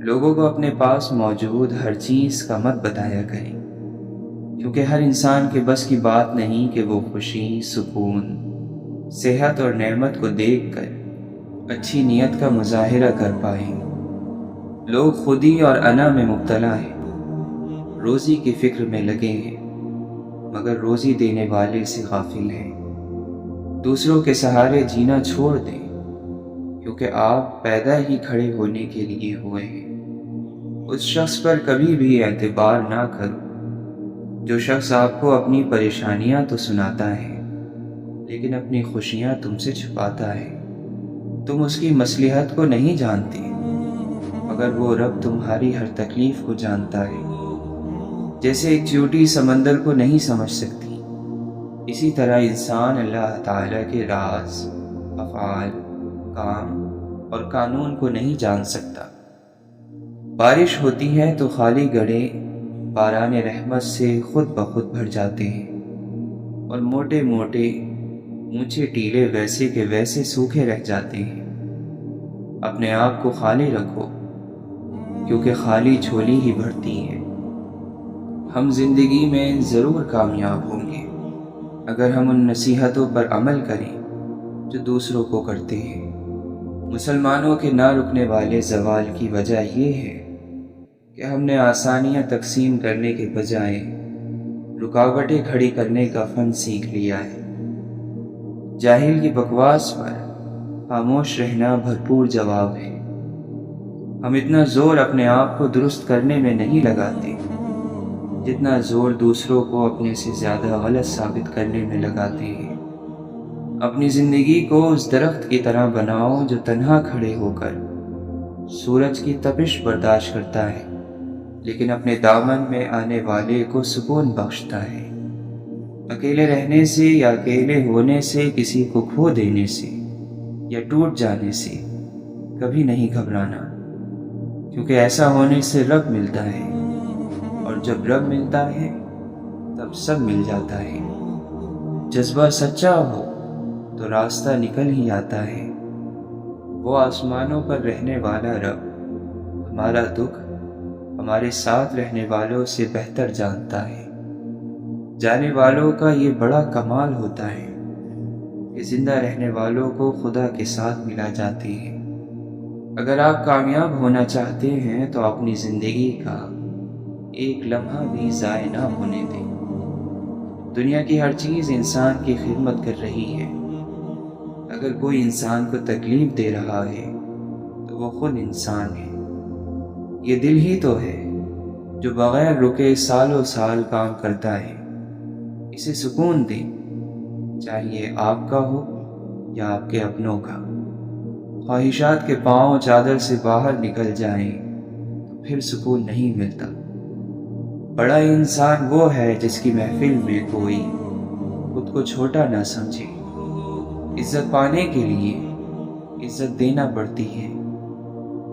لوگوں کو اپنے پاس موجود ہر چیز کا مت بتایا کریں، کیونکہ ہر انسان کے بس کی بات نہیں کہ وہ خوشی، سکون، صحت اور نعمت کو دیکھ کر اچھی نیت کا مظاہرہ کر پائے۔ لوگ خودی اور انا میں مبتلا ہیں، روزی کی فکر میں لگے ہیں، مگر روزی دینے والے سے غافل ہیں۔ دوسروں کے سہارے جینا چھوڑ دیں، کیونکہ آپ پیدا ہی کھڑے ہونے کے لیے ہوئے ہیں۔ اس شخص پر کبھی بھی اعتبار نہ کرو جو شخص آپ کو اپنی پریشانیاں تو سناتا ہے، لیکن اپنی خوشیاں تم سے چھپاتا ہے۔ تم اس کی مصلحت کو نہیں جانتے، مگر وہ رب تمہاری ہر تکلیف کو جانتا ہے۔ جیسے ایک چیونٹی سمندر کو نہیں سمجھ سکتی، اسی طرح انسان اللہ تعالیٰ کے راز، افعال، کام اور قانون کو نہیں جان سکتا۔ بارش ہوتی ہے تو خالی گڑھے باران رحمت سے خود بخود بھر جاتے ہیں، اور موٹے موٹے اونچے ٹیلے ویسے کے ویسے سوکھے رہ جاتے ہیں۔ اپنے آپ کو خالی رکھو، کیونکہ خالی جھولی ہی بھرتی ہے۔ ہم زندگی میں ضرور کامیاب ہوں گے اگر ہم ان نصیحتوں پر عمل کریں جو دوسروں کو کرتے ہیں۔ مسلمانوں کے نہ رکنے والے زوال کی وجہ یہ ہے کہ ہم نے آسانیاں تقسیم کرنے کے بجائے رکاوٹیں کھڑی کرنے کا فن سیکھ لیا ہے۔ جاہل کی بکواس پر خاموش رہنا بھرپور جواب ہے۔ ہم اتنا زور اپنے آپ کو درست کرنے میں نہیں لگاتے جتنا زور دوسروں کو اپنے سے زیادہ غلط ثابت کرنے میں لگاتے ہیں۔ اپنی زندگی کو اس درخت کی طرح بناؤ جو تنہا کھڑے ہو کر سورج کی تپش برداشت کرتا ہے، لیکن اپنے دامن میں آنے والے کو سکون بخشتا ہے۔ اکیلے رہنے سے یا اکیلے ہونے سے، کسی کو کھو دینے سے یا ٹوٹ جانے سے کبھی نہیں گھبرانا، کیونکہ ایسا ہونے سے رب ملتا ہے، اور جب رب ملتا ہے تب سب مل جاتا ہے۔ جذبہ سچا ہو تو راستہ نکل ہی آتا ہے۔ وہ آسمانوں پر رہنے والا رب ہمارا دکھ ہمارے ساتھ رہنے والوں سے بہتر جانتا ہے۔ جانے والوں کا یہ بڑا کمال ہوتا ہے کہ زندہ رہنے والوں کو خدا کے ساتھ ملا جاتے ہیں۔ اگر آپ کامیاب ہونا چاہتے ہیں تو اپنی زندگی کا ایک لمحہ بھی ضائع نہ ہونے دیں۔ دنیا کی ہر چیز انسان کی خدمت کر رہی ہے۔ اگر کوئی انسان کو تکلیف دے رہا ہے تو وہ خود انسان ہے۔ یہ دل ہی تو ہے جو بغیر رکے سالوں سال کام کرتا ہے۔ اسے سکون دیں، چاہیے آپ کا ہو یا آپ کے اپنوں کا۔ خواہشات کے پاؤں چادر سے باہر نکل جائیں تو پھر سکون نہیں ملتا۔ بڑا انسان وہ ہے جس کی محفل میں کوئی خود کو چھوٹا نہ سمجھے۔ عزت پانے کے لیے عزت دینا پڑتی ہے۔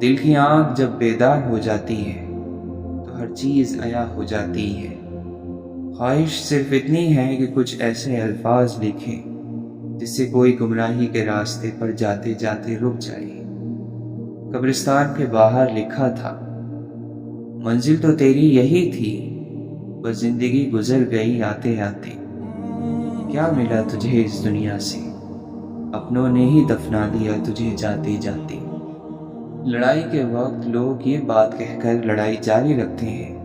دل کی آنکھ جب بیدار ہو جاتی ہے تو ہر چیز عیاں ہو جاتی ہے۔ خواہش صرف اتنی ہے کہ کچھ ایسے الفاظ لکھیں جس سے کوئی گمراہی کے راستے پر جاتے جاتے رک جائے۔ قبرستان کے باہر لکھا تھا، منزل تو تیری یہی تھی، بس زندگی گزر گئی آتے آتے۔ کیا ملا تجھے اس دنیا سے، اپنوں نے ہی دفنا دیا تجھے جاتے جاتے۔ لڑائی کے وقت لوگ یہ بات کہہ کر لڑائی جاری رکھتے ہیں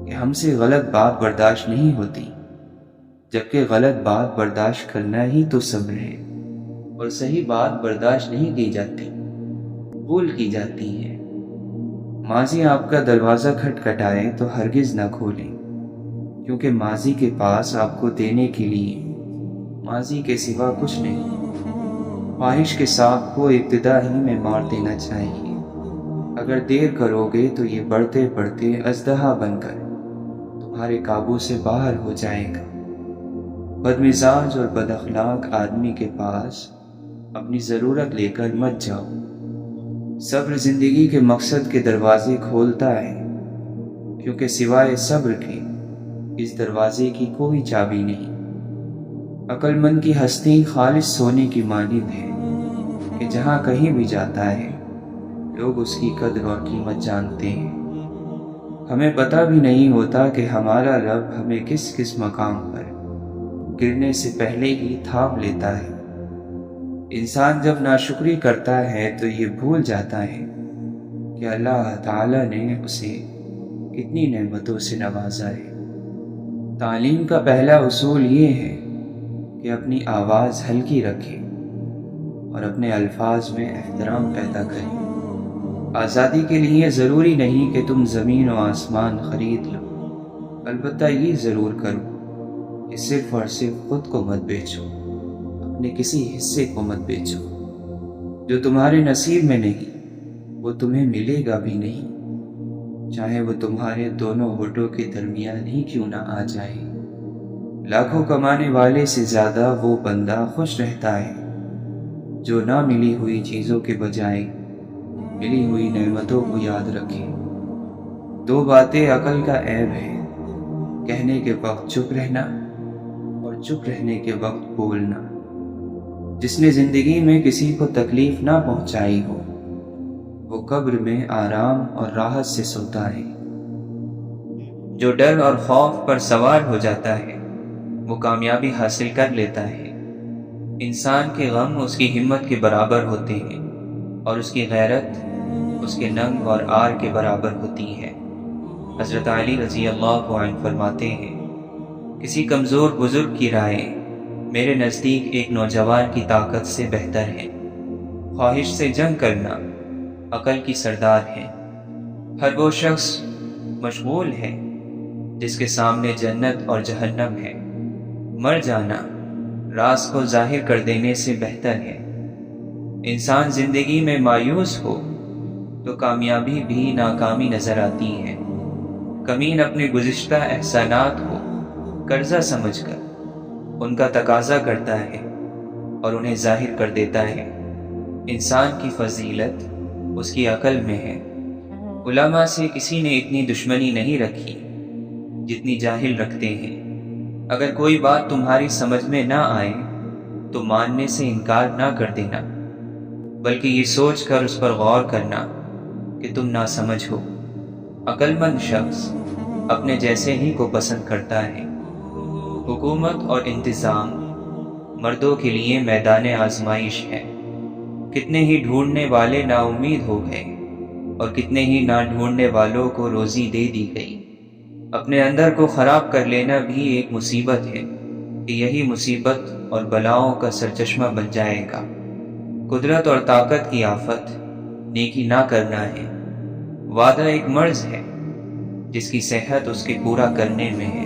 کہ ہم سے غلط بات برداشت نہیں ہوتی، جبکہ غلط بات برداشت کرنا ہی تو صبر ہے، اور صحیح بات برداشت نہیں کی جاتی، قبول کی جاتی ہے۔ ماضی آپ کا دروازہ کھٹکھٹائے تو ہرگز نہ کھولیں، کیونکہ ماضی کے پاس آپ کو دینے کے لیے ماضی کے سوا کچھ نہیں۔ خواہش کے سانپ کو ابتدا ہی میں مار دینا چاہیے۔ اگر دیر کرو گے تو یہ بڑھتے بڑھتے اژدہا بن کر تمہارے قابو سے باہر ہو جائے گا۔ بدمزاج اور بد اخلاق آدمی کے پاس اپنی ضرورت لے کر مت جاؤ۔ صبر زندگی کے مقصد کے دروازے کھولتا ہے، کیونکہ سوائے صبر کے اس دروازے کی کوئی چابی نہیں۔ عقل مند کی ہستی خالص سونے کی مانند ہے، کہ جہاں کہیں بھی جاتا ہے لوگ اس کی قدر اور قیمت جانتے ہیں۔ ہمیں پتہ بھی نہیں ہوتا کہ ہمارا رب ہمیں کس کس مقام پر گرنے سے پہلے ہی تھام لیتا ہے۔ انسان جب ناشکری کرتا ہے تو یہ بھول جاتا ہے کہ اللہ تعالیٰ نے اسے کتنی نعمتوں سے نوازا ہے۔ تعلیم کا پہلا اصول یہ ہے کہ اپنی آواز ہلکی رکھیں اور اپنے الفاظ میں احترام پیدا کریں۔ آزادی کے لیے ضروری نہیں کہ تم زمین و آسمان خرید لو، البتہ یہ ضرور کرو کہ صرف اور صرف خود کو مت بیچو، اپنے کسی حصے کو مت بیچو۔ جو تمہارے نصیب میں نہیں وہ تمہیں ملے گا بھی نہیں، چاہے وہ تمہارے دونوں ہونٹوں کے درمیان ہی کیوں نہ آ جائے۔ لاکھوں کمانے والے سے زیادہ وہ بندہ خوش رہتا ہے جو نہ ملی ہوئی چیزوں کے بجائے ملی ہوئی نعمتوں کو یاد رکھے۔ دو باتیں عقل کا عیب ہے، کہنے کے وقت چپ رہنا اور چپ رہنے کے وقت بولنا۔ جس نے زندگی میں کسی کو تکلیف نہ پہنچائی ہو وہ قبر میں آرام اور راحت سے سوتا ہے۔ جو ڈر اور خوف پر سوار ہو جاتا ہے وہ کامیابی حاصل کر لیتا ہے۔ انسان کے غم اس کی ہمت کے برابر ہوتے ہیں اور اس کی غیرت اس کے ننگ اور آر کے برابر ہوتی ہے۔ حضرت علی رضی اللہ عنہ فرماتے ہیں، کسی کمزور بزرگ کی رائے میرے نزدیک ایک نوجوان کی طاقت سے بہتر ہے۔ خواہش سے جنگ کرنا عقل کی سردار ہے۔ ہر وہ شخص مشغول ہے جس کے سامنے جنت اور جہنم ہے۔ مر جانا راز کو ظاہر کر دینے سے بہتر ہے۔ انسان زندگی میں مایوس ہو تو کامیابی بھی ناکامی نظر آتی ہے۔ کمین اپنے گزشتہ احسانات کو قرضہ سمجھ کر ان کا تقاضا کرتا ہے اور انہیں ظاہر کر دیتا ہے۔ انسان کی فضیلت اس کی عقل میں ہے۔ علماء سے کسی نے اتنی دشمنی نہیں رکھی جتنی جاہل رکھتے ہیں۔ اگر کوئی بات تمہاری سمجھ میں نہ آئے تو ماننے سے انکار نہ کر دینا، بلکہ یہ سوچ کر اس پر غور کرنا کہ تم ناسمجھ ہو۔ عقل مند شخص اپنے جیسے ہی کو پسند کرتا ہے۔ حکومت اور انتظام مردوں کے لیے میدان آزمائش ہے۔ کتنے ہی ڈھونڈنے والے نا امید ہو گئے اور کتنے ہی نہ ڈھونڈنے والوں کو روزی دے دی گئی۔ اپنے اندر کو خراب کر لینا بھی ایک مصیبت ہے کہ یہی مصیبت اور بلاؤں کا سرچشمہ بن جائے گا۔ قدرت اور طاقت کی آفت نیکی نہ کرنا ہے۔ وعدہ ایک مرض ہے جس کی صحت اس کے پورا کرنے میں ہے۔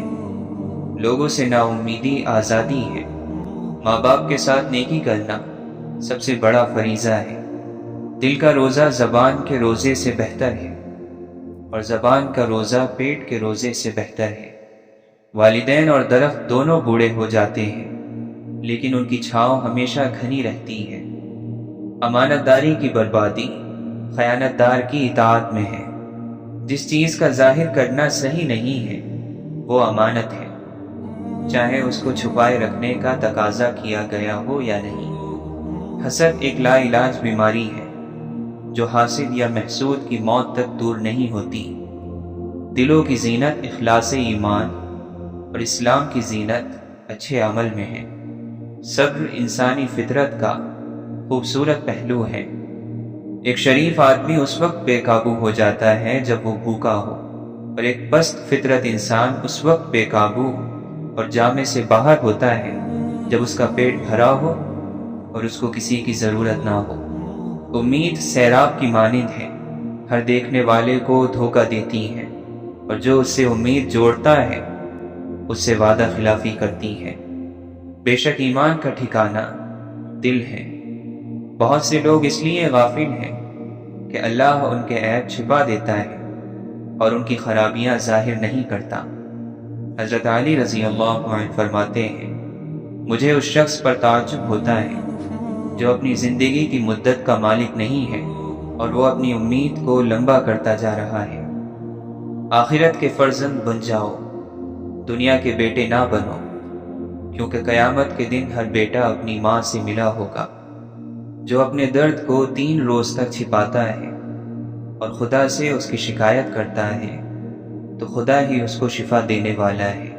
لوگوں سے نا امیدی آزادی ہے۔ ماں باپ کے ساتھ نیکی کرنا سب سے بڑا فریضہ ہے۔ دل کا روزہ زبان کے روزے سے بہتر ہے اور زبان کا روزہ پیٹ کے روزے سے بہتر ہے۔ والدین اور درخت دونوں بوڑھے ہو جاتے ہیں لیکن ان کی چھاؤں ہمیشہ گھنی رہتی ہے۔ امانت داری کی بربادی خیانت دار کی اطاعت میں ہے۔ جس چیز کا ظاہر کرنا صحیح نہیں ہے وہ امانت ہے، چاہے اس کو چھپائے رکھنے کا تقاضا کیا گیا ہو یا نہیں۔ حسد ایک لا علاج بیماری ہے جو حاسد یا محسود کی موت تک دور نہیں ہوتی۔ دلوں کی زینت اخلاص ایمان اور اسلام کی زینت اچھے عمل میں ہے۔ صبر انسانی فطرت کا خوبصورت پہلو ہے۔ ایک شریف آدمی اس وقت بے قابو ہو جاتا ہے جب وہ بھوکا ہو، اور ایک پست فطرت انسان اس وقت بے قابو اور جامے سے باہر ہوتا ہے جب اس کا پیٹ بھرا ہو اور اس کو کسی کی ضرورت نہ ہو۔ امید سیراب کی مانند ہے، ہر دیکھنے والے کو دھوکہ دیتی ہے، اور جو اس سے امید جوڑتا ہے اس سے وعدہ خلافی کرتی ہے۔ بے شک ایمان کا ٹھکانہ دل ہے۔ بہت سے لوگ اس لیے غافل ہیں کہ اللہ ان کے عیب چھپا دیتا ہے اور ان کی خرابیاں ظاہر نہیں کرتا۔ حضرت علی رضی اللہ عنہ فرماتے ہیں، مجھے اس شخص پر تعجب ہوتا ہے جو اپنی زندگی کی مدت کا مالک نہیں ہے اور وہ اپنی امید کو لمبا کرتا جا رہا ہے۔ آخرت کے فرزند بن جاؤ، دنیا کے بیٹے نہ بنو، کیونکہ قیامت کے دن ہر بیٹا اپنی ماں سے ملا ہوگا۔ جو اپنے درد کو 3 روز تک چھپاتا ہے اور خدا سے اس کی شکایت کرتا ہے تو خدا ہی اس کو شفا دینے والا ہے۔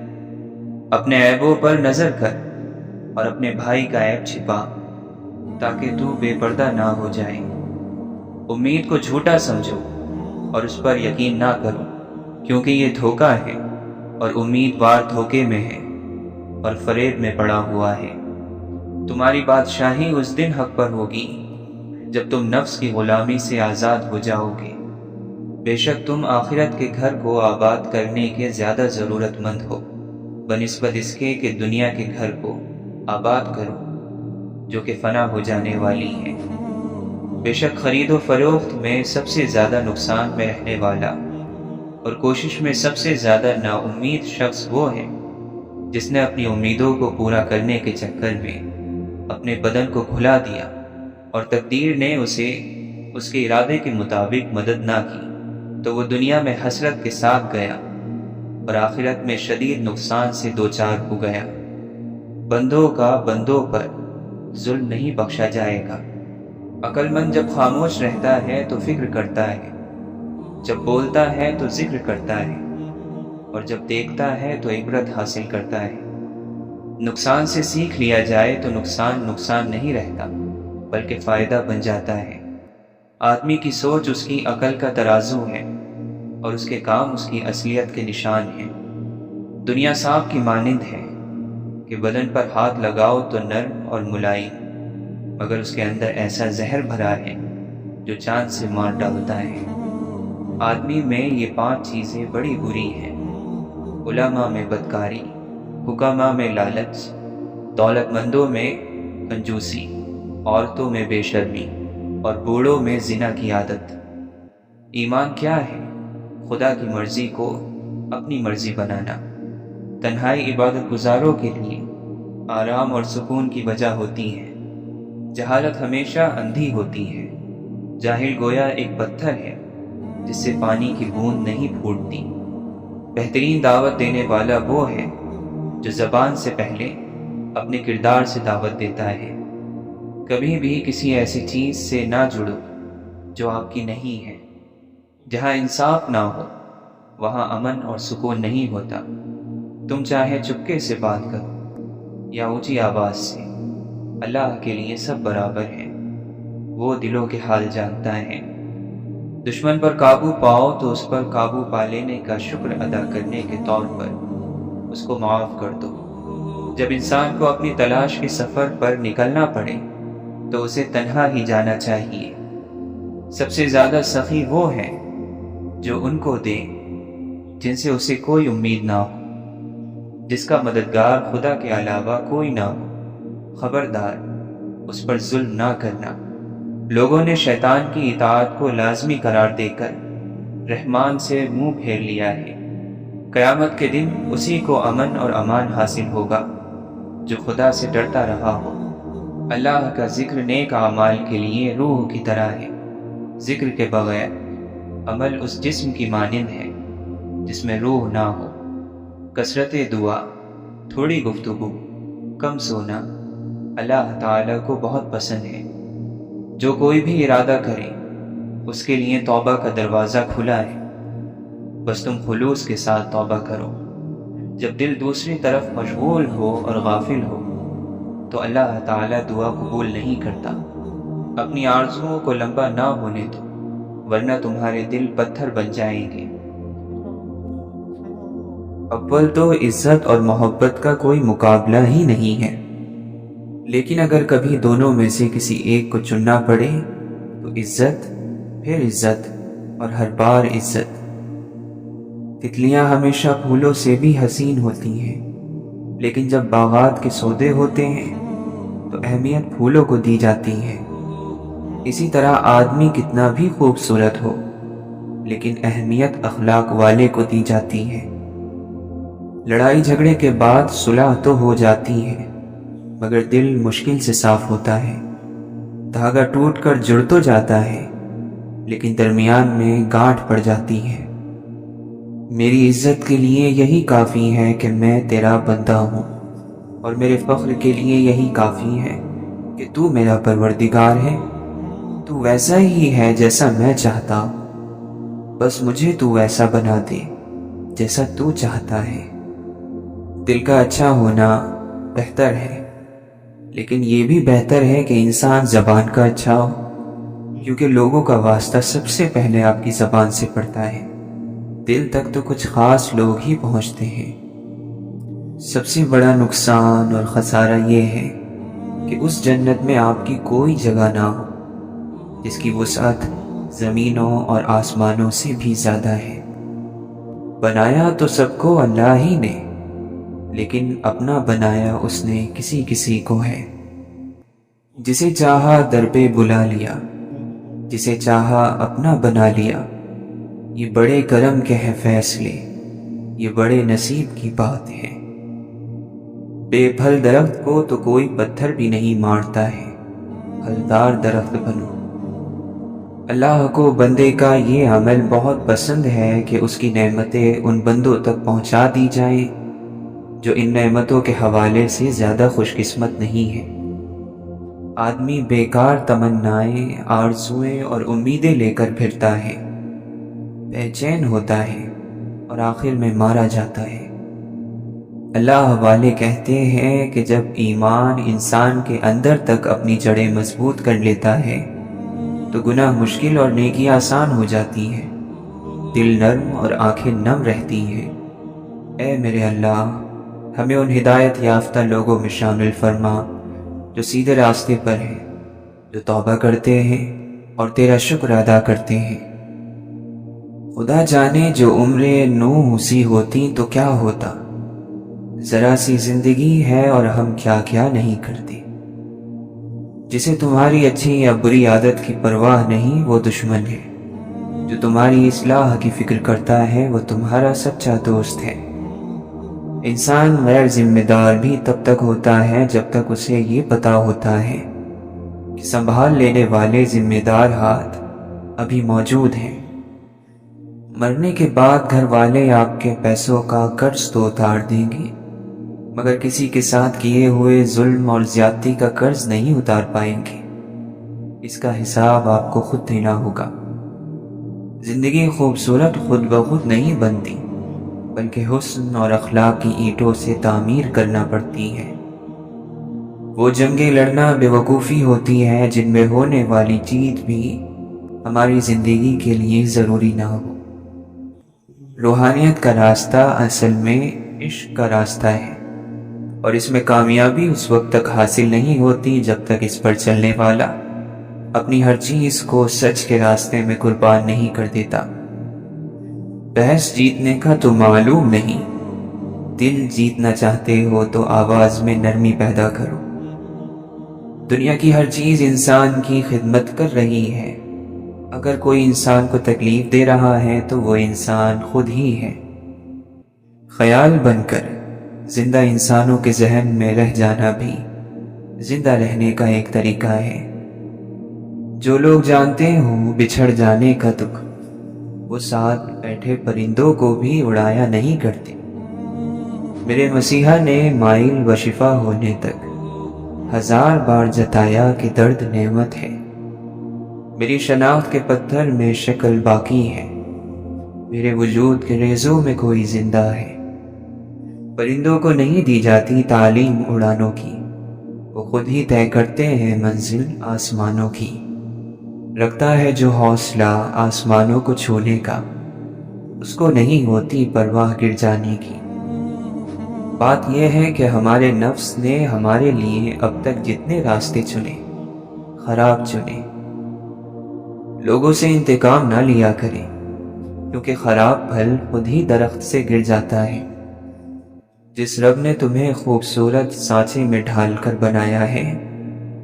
اپنے عیبوں پر نظر کر اور اپنے بھائی کا عیب چھپا تاکہ تو بے پردہ نہ ہو جائے۔ امید کو جھوٹا سمجھو اور اس پر یقین نہ کرو، کیونکہ یہ دھوکہ ہے اور امیدوار دھوکے میں ہے اور فریب میں پڑا ہوا ہے۔ تمہاری بادشاہی اس دن حق پر ہوگی جب تم نفس کی غلامی سے آزاد ہو جاؤ گے۔ بے شک تم آخرت کے گھر کو آباد کرنے کے زیادہ ضرورت مند ہو بنسبت اس کے کہ دنیا کے گھر کو آباد کرو جو کہ فنا ہو جانے والی ہے۔ بے شک خرید و فروخت میں سب سے زیادہ نقصان میں رہنے والا اور کوشش میں سب سے زیادہ نا امید شخص وہ ہے جس نے اپنی امیدوں کو پورا کرنے کے چکر میں اپنے بدن کو کھلا دیا اور تقدیر نے اسے اس کے ارادے کے مطابق مدد نہ کی تو وہ دنیا میں حسرت کے ساتھ گیا اور آخرت میں شدید نقصان سے دوچار ہو گیا۔ بندوں کا بندوں پر ظلم نہیں بخشا جائے گا۔ عقل مند جب خاموش رہتا ہے تو فکر کرتا ہے، جب بولتا ہے تو ذکر کرتا ہے اور جب دیکھتا ہے تو عبرت حاصل کرتا ہے۔ نقصان سے سیکھ لیا جائے تو نقصان نہیں رہتا بلکہ فائدہ بن جاتا ہے۔ آدمی کی سوچ اس کی عقل کا ترازو ہے اور اس کے کام اس کی اصلیت کے نشان ہیں۔ دنیا سانپ کی مانند ہے کہ بدن پر ہاتھ لگاؤ تو نرم اور ملائم، مگر اس کے اندر ایسا زہر بھرا ہے جو جان سے مار ڈالتا ہے۔ آدمی میں یہ 5 چیزیں بڑی بری ہیں: علماء میں بدکاری، حکماء میں لالچ، دولت مندوں میں کنجوسی، عورتوں میں بے شرمی اور بوڑھوں میں زنا کی عادت۔ ایمان کیا ہے؟ خدا کی مرضی کو اپنی مرضی بنانا۔ تنہائی عبادت گزاروں کے لیے آرام اور سکون کی وجہ ہوتی ہے۔ جہالت ہمیشہ اندھی ہوتی ہے۔ جاہل گویا ایک پتھر ہے جس سے پانی کی بوند نہیں پھوٹتی۔ بہترین دعوت دینے والا وہ ہے جو زبان سے پہلے اپنے کردار سے دعوت دیتا ہے۔ کبھی بھی کسی ایسی چیز سے نہ جڑو جو آپ کی نہیں ہے۔ جہاں انصاف نہ ہو وہاں امن اور سکون نہیں ہوتا۔ تم چاہے چپکے سے بات کرو یا اونچی آواز سے، اللہ کے لیے سب برابر ہیں، وہ دلوں کے حال جانتا ہے۔ دشمن پر قابو پاؤ تو اس پر قابو پا لینے کا شکر ادا کرنے کے طور پر اس کو معاف کر دو۔ جب انسان کو اپنی تلاش کے سفر پر نکلنا پڑے تو اسے تنہا ہی جانا چاہیے۔ سب سے زیادہ سخی وہ ہے جو ان کو دے جن سے اسے کوئی امید نہ ہو، جس کا مددگار خدا کے علاوہ کوئی نہ ہو۔ خبردار، اس پر ظلم نہ کرنا۔ لوگوں نے شیطان کی اطاعت کو لازمی قرار دے کر رحمان سے منہ پھیر لیا ہے۔ قیامت کے دن اسی کو امن اور امان حاصل ہوگا جو خدا سے ڈرتا رہا ہو۔ اللہ کا ذکر نیک اعمال کے لیے روح کی طرح ہے۔ ذکر کے بغیر عمل اس جسم کی مانند ہے جس میں روح نہ ہو۔ کثرت دعا، تھوڑی گفتگو، کم سونا اللہ تعالیٰ کو بہت پسند ہے۔ جو کوئی بھی ارادہ کرے اس کے لیے توبہ کا دروازہ کھلا ہے، بس تم خلوص کے ساتھ توبہ کرو۔ جب دل دوسری طرف مشغول ہو اور غافل ہو تو اللہ تعالیٰ دعا قبول نہیں کرتا۔ اپنی آرزوؤں کو لمبا نہ ہونے دو ورنہ تمہارے دل پتھر بن جائیں گے۔ اول تو عزت اور محبت کا کوئی مقابلہ ہی نہیں ہے، لیکن اگر کبھی دونوں میں سے کسی ایک کو چننا پڑے تو عزت، پھر عزت اور ہر بار عزت۔ تتلیاں ہمیشہ پھولوں سے بھی حسین ہوتی ہیں، لیکن جب باغات کے سودے ہوتے ہیں تو اہمیت پھولوں کو دی جاتی ہے۔ اسی طرح آدمی کتنا بھی خوبصورت ہو لیکن اہمیت اخلاق والے کو دی جاتی ہے۔ لڑائی جھگڑے کے بعد صلح تو ہو جاتی ہے مگر دل مشکل سے صاف ہوتا ہے۔ دھاگا ٹوٹ کر جڑ تو جاتا ہے لیکن درمیان میں گانٹھ پڑ جاتی ہے۔ میری عزت کے لیے یہی کافی ہے کہ میں تیرا بندہ ہوں، اور میرے فخر کے لیے یہی کافی ہے کہ تو میرا پروردگار ہے، تو ویسا ہی ہے جیسا میں چاہتا ہوں، بس مجھے تو ویسا بنا دے جیسا تو چاہتا ہے۔ دل کا اچھا ہونا بہتر ہے، لیکن یہ بھی بہتر ہے کہ انسان زبان کا اچھا ہو، کیونکہ لوگوں کا واسطہ سب سے پہلے آپ کی زبان سے پڑتا ہے۔ دل تک تو کچھ خاص لوگ ہی پہنچتے ہیں۔ سب سے بڑا نقصان اور خسارہ یہ ہے کہ اس جنت میں آپ کی کوئی جگہ نہ ہو جس کی وسعت زمینوں اور آسمانوں سے بھی زیادہ ہے۔ بنایا تو سب کو اللہ ہی نے، لیکن اپنا بنایا اس نے کسی کسی کو ہے۔ جسے چاہا در پہ بلا لیا، جسے چاہا اپنا بنا لیا۔ یہ بڑے کرم کے ہیں فیصلے، یہ بڑے نصیب کی بات ہے۔ بے پھل درخت کو تو کوئی پتھر بھی نہیں مارتا ہے، پھلدار درخت بنو۔ اللہ کو بندے کا یہ عمل بہت پسند ہے کہ اس کی نعمتیں ان بندوں تک پہنچا دی جائیں جو ان نعمتوں کے حوالے سے زیادہ خوش قسمت نہیں ہے۔ آدمی بیکار تمنائیں، آرزوئیں اور امیدیں لے کر پھرتا ہے، بے چین ہوتا ہے اور آخر میں مارا جاتا ہے۔ اللہ والے کہتے ہیں کہ جب ایمان انسان کے اندر تک اپنی جڑیں مضبوط کر لیتا ہے تو گناہ مشکل اور نیکی آسان ہو جاتی ہے، دل نرم اور آنکھیں نم رہتی ہیں۔ اے میرے اللہ، ہمیں ان ہدایت یافتہ لوگوں میں شامل فرما جو سیدھے راستے پر ہیں، جو توبہ کرتے ہیں اور تیرا شکر ادا کرتے ہیں۔ خدا جانے جو عمریں نوح سی ہوتی تو کیا ہوتا، ذرا سی زندگی ہے اور ہم کیا کیا نہیں کرتے۔ جسے تمہاری اچھی یا بری عادت کی پرواہ نہیں وہ دشمن ہے، جو تمہاری اصلاح کی فکر کرتا ہے وہ تمہارا سچا دوست ہے۔ انسان غیر ذمہ دار بھی تب تک ہوتا ہے جب تک اسے یہ پتا ہوتا ہے کہ سنبھال لینے والے ذمہ دار ہاتھ ابھی موجود ہیں۔ مرنے کے بعد گھر والے آپ کے پیسوں کا قرض تو اتار دیں گے، مگر کسی کے ساتھ کیے ہوئے ظلم اور زیادتی کا قرض نہیں اتار پائیں گے۔ اس کا حساب آپ کو خود دینا ہوگا۔ زندگی خوبصورت خود بخود نہیں بنتی، بلکہ حسن اور اخلاق کی اینٹوں سے تعمیر کرنا پڑتی ہے۔ وہ جنگیں لڑنا بے وقوفی ہوتی ہے جن میں ہونے والی جیت بھی ہماری زندگی کے لیے ضروری نہ ہو۔ روحانیت کا راستہ اصل میں عشق کا راستہ ہے، اور اس میں کامیابی اس وقت تک حاصل نہیں ہوتی جب تک اس پر چلنے والا اپنی ہر چیز کو سچ کے راستے میں قربان نہیں کر دیتا۔ بحث جیتنے کا تو معلوم نہیں، دل جیتنا چاہتے ہو تو آواز میں نرمی پیدا کرو۔ دنیا کی ہر چیز انسان کی خدمت کر رہی ہے، اگر کوئی انسان کو تکلیف دے رہا ہے تو وہ انسان خود ہی ہے۔ خیال بن کر زندہ انسانوں کے ذہن میں رہ جانا بھی زندہ رہنے کا ایک طریقہ ہے۔ جو لوگ جانتے ہوں بچھڑ جانے کا دکھ، وہ ساتھ بیٹھے پرندوں کو بھی اڑایا نہیں کرتے۔ میرے مسیحا نے مائل و شفا ہونے تک 1000 بار جتایا کہ درد نعمت ہے۔ میری شناخت کے پتھر میں شکل باقی ہے، میرے وجود کے ریزوں میں کوئی زندہ ہے۔ پرندوں کو نہیں دی جاتی تعلیم اڑانوں کی، وہ خود ہی طے کرتے ہیں منزل آسمانوں کی۔ رکھتا ہے جو حوصلہ آسمانوں کو چھونے کا، اس کو نہیں ہوتی پرواہ گر جانے کی۔ بات یہ ہے کہ ہمارے نفس نے ہمارے لیے اب تک جتنے راستے چنے، خراب چنے۔ لوگوں سے انتقام نہ لیا کریں، کیونکہ خراب پھل خود ہی درخت سے گر جاتا ہے۔ جس رب نے تمہیں خوبصورت سانچے میں ڈھال کر بنایا ہے،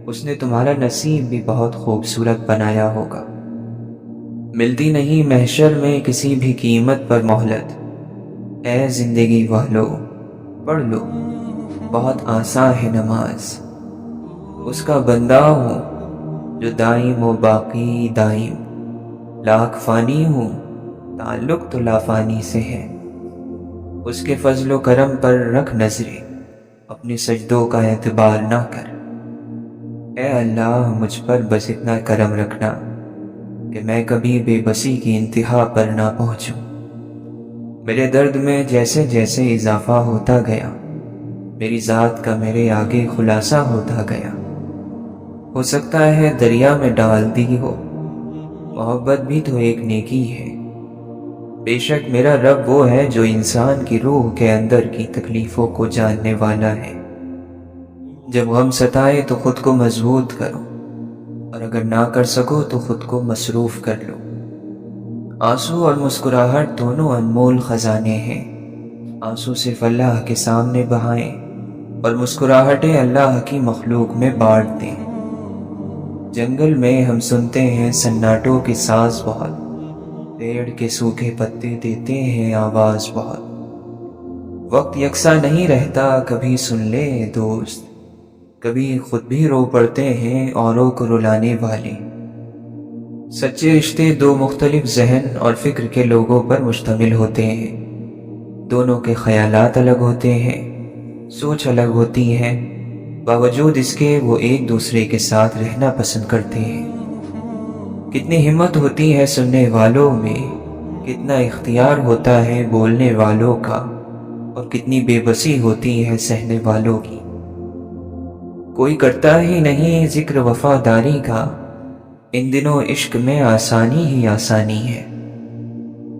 اس نے تمہارا نصیب بھی بہت خوبصورت بنایا ہوگا۔ ملتی نہیں محشر میں کسی بھی قیمت پر مہلت۔ اے زندگی والو، پڑھ لو، بہت آسان ہے نماز۔ اس کا بندہ ہوں جو دائم و باقی دائم، لاکھ فانی ہوں تعلق تو لافانی سے ہے۔ اس کے فضل و کرم پر رکھ نظریں، اپنے سجدوں کا اعتبار نہ کر۔ اے اللہ مجھ پر بس اتنا کرم رکھنا کہ میں کبھی بے بسی کی انتہا پر نہ پہنچوں۔ میرے درد میں جیسے جیسے اضافہ ہوتا گیا، میری ذات کا میرے آگے خلاصہ ہوتا گیا۔ ہو سکتا ہے دریا میں ڈال دی ہو، محبت بھی تو ایک نیکی ہے۔ بے شک میرا رب وہ ہے جو انسان کی روح کے اندر کی تکلیفوں کو جاننے والا ہے۔ جب غم ستائے تو خود کو مضبوط کرو، اور اگر نہ کر سکو تو خود کو مصروف کر لو۔ آنسو اور مسکراہٹ دونوں انمول خزانے ہیں۔ آنسو صرف اللہ کے سامنے بہائیں اور مسکراہٹیں اللہ کی مخلوق میں بانٹ دیں۔ جنگل میں ہم سنتے ہیں سناٹوں کے ساز بہت، پیڑ کے سوکھے پتے دیتے ہیں آواز بہت۔ وقت یکساں نہیں رہتا، کبھی سن لے دوست، کبھی خود بھی رو پڑتے ہیں اوروں کو رلانے والے۔ سچے رشتے دو مختلف ذہن اور فکر کے لوگوں پر مشتمل ہوتے ہیں۔ دونوں کے خیالات الگ ہوتے ہیں، سوچ الگ ہوتی ہے، باوجود اس کے وہ ایک دوسرے کے ساتھ رہنا پسند کرتے ہیں۔ کتنی ہمت ہوتی ہے سننے والوں میں، کتنا اختیار ہوتا ہے بولنے والوں کا، اور کتنی بے بسی ہوتی ہے سہنے والوں کی۔ کوئی کرتا ہی نہیں ذکر وفاداری کا، ان دنوں عشق میں آسانی ہی آسانی ہے۔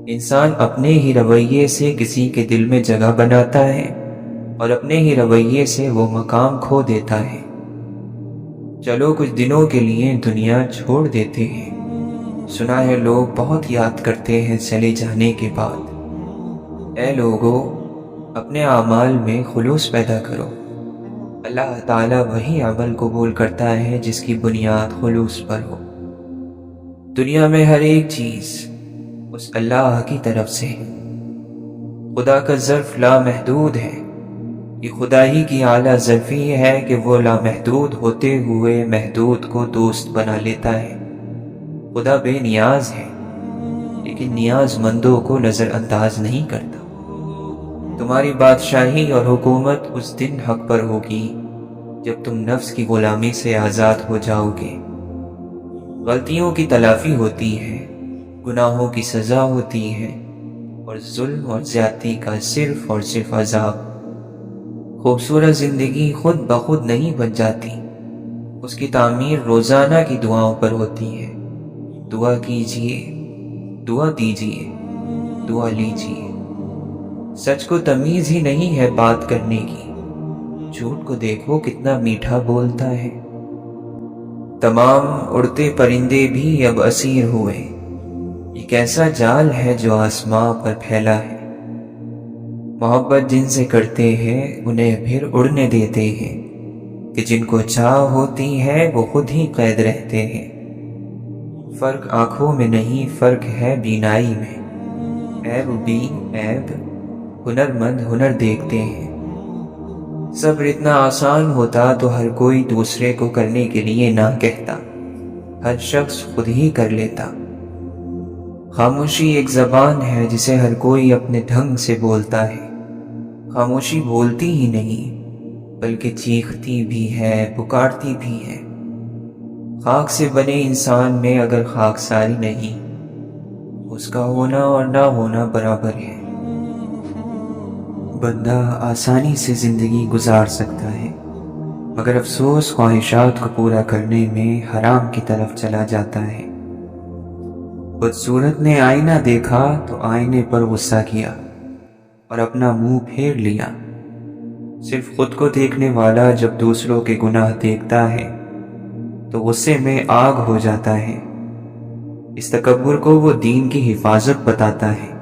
انسان اپنے ہی رویے سے کسی کے دل میں جگہ بناتا ہے، اور اپنے ہی رویے سے وہ مقام کھو دیتا ہے۔ چلو کچھ دنوں کے لیے دنیا چھوڑ دیتے ہیں، سنا ہے لوگ بہت یاد کرتے ہیں چلے جانے کے بعد۔ اے لوگو، اپنے اعمال میں خلوص پیدا کرو۔ اللہ تعالیٰ وہی عمل قبول کرتا ہے جس کی بنیاد خلوص پر ہو۔ دنیا میں ہر ایک چیز اس اللہ کی طرف سے ہے۔ خدا کا ظرف لامحدود ہے۔ یہ خدا ہی کی اعلیٰ ظرفی ہے کہ وہ لامحدود ہوتے ہوئے محدود کو دوست بنا لیتا ہے۔ خدا بے نیاز ہے، لیکن نیاز مندوں کو نظر انداز نہیں کرتا۔ تمہاری بادشاہی اور حکومت اس دن حق پر ہوگی جب تم نفس کی غلامی سے آزاد ہو جاؤ گے۔ غلطیوں کی تلافی ہوتی ہے، گناہوں کی سزا ہوتی ہے، اور ظلم اور زیادتی کا صرف اور صرف عذاب۔ خوبصورت زندگی خود بخود نہیں بن جاتی، اس کی تعمیر روزانہ کی دعاؤں پر ہوتی ہے۔ دعا کیجئے، دعا دیجئے، دعا لیجئے۔ سچ کو تمیز ہی نہیں ہے بات کرنے کی، جھوٹ کو دیکھو کتنا میٹھا بولتا ہے۔ تمام اڑتے پرندے بھی اب اسیر ہوئے، یہ کیسا جال ہے جو آسماں پر پھیلا ہے۔ محبت جن سے کرتے ہیں انہیں پھر اڑنے دیتے ہیں، کہ جن کو چاہ ہوتی ہے وہ خود ہی قید رہتے ہیں۔ فرق آنکھوں میں نہیں، فرق ہے بینائی میں۔ عیب بین عیب، ہنر مند ہنر دیکھتے ہیں۔ صبر اتنا آسان ہوتا تو ہر کوئی دوسرے کو کرنے کے لیے نہ کہتا، ہر شخص خود ہی کر لیتا۔ خاموشی ایک زبان ہے جسے ہر کوئی اپنے ڈھنگ سے بولتا ہے۔ خاموشی بولتی ہی نہیں بلکہ چیختی بھی ہے، پکارتی بھی ہے۔ خاک سے بنے انسان میں اگر خاکساری نہیں، اس کا ہونا اور نہ ہونا برابر ہے۔ بندہ آسانی سے زندگی گزار سکتا ہے، مگر افسوس خواہشات کو پورا کرنے میں حرام کی طرف چلا جاتا ہے۔ بدصورت نے آئینہ دیکھا تو آئینے پر غصہ کیا اور اپنا منہ پھیر لیا۔ صرف خود کو دیکھنے والا جب دوسروں کے گناہ دیکھتا ہے تو غصے میں آگ ہو جاتا ہے۔ اس تکبر کو وہ دین کی حفاظت بتاتا ہے،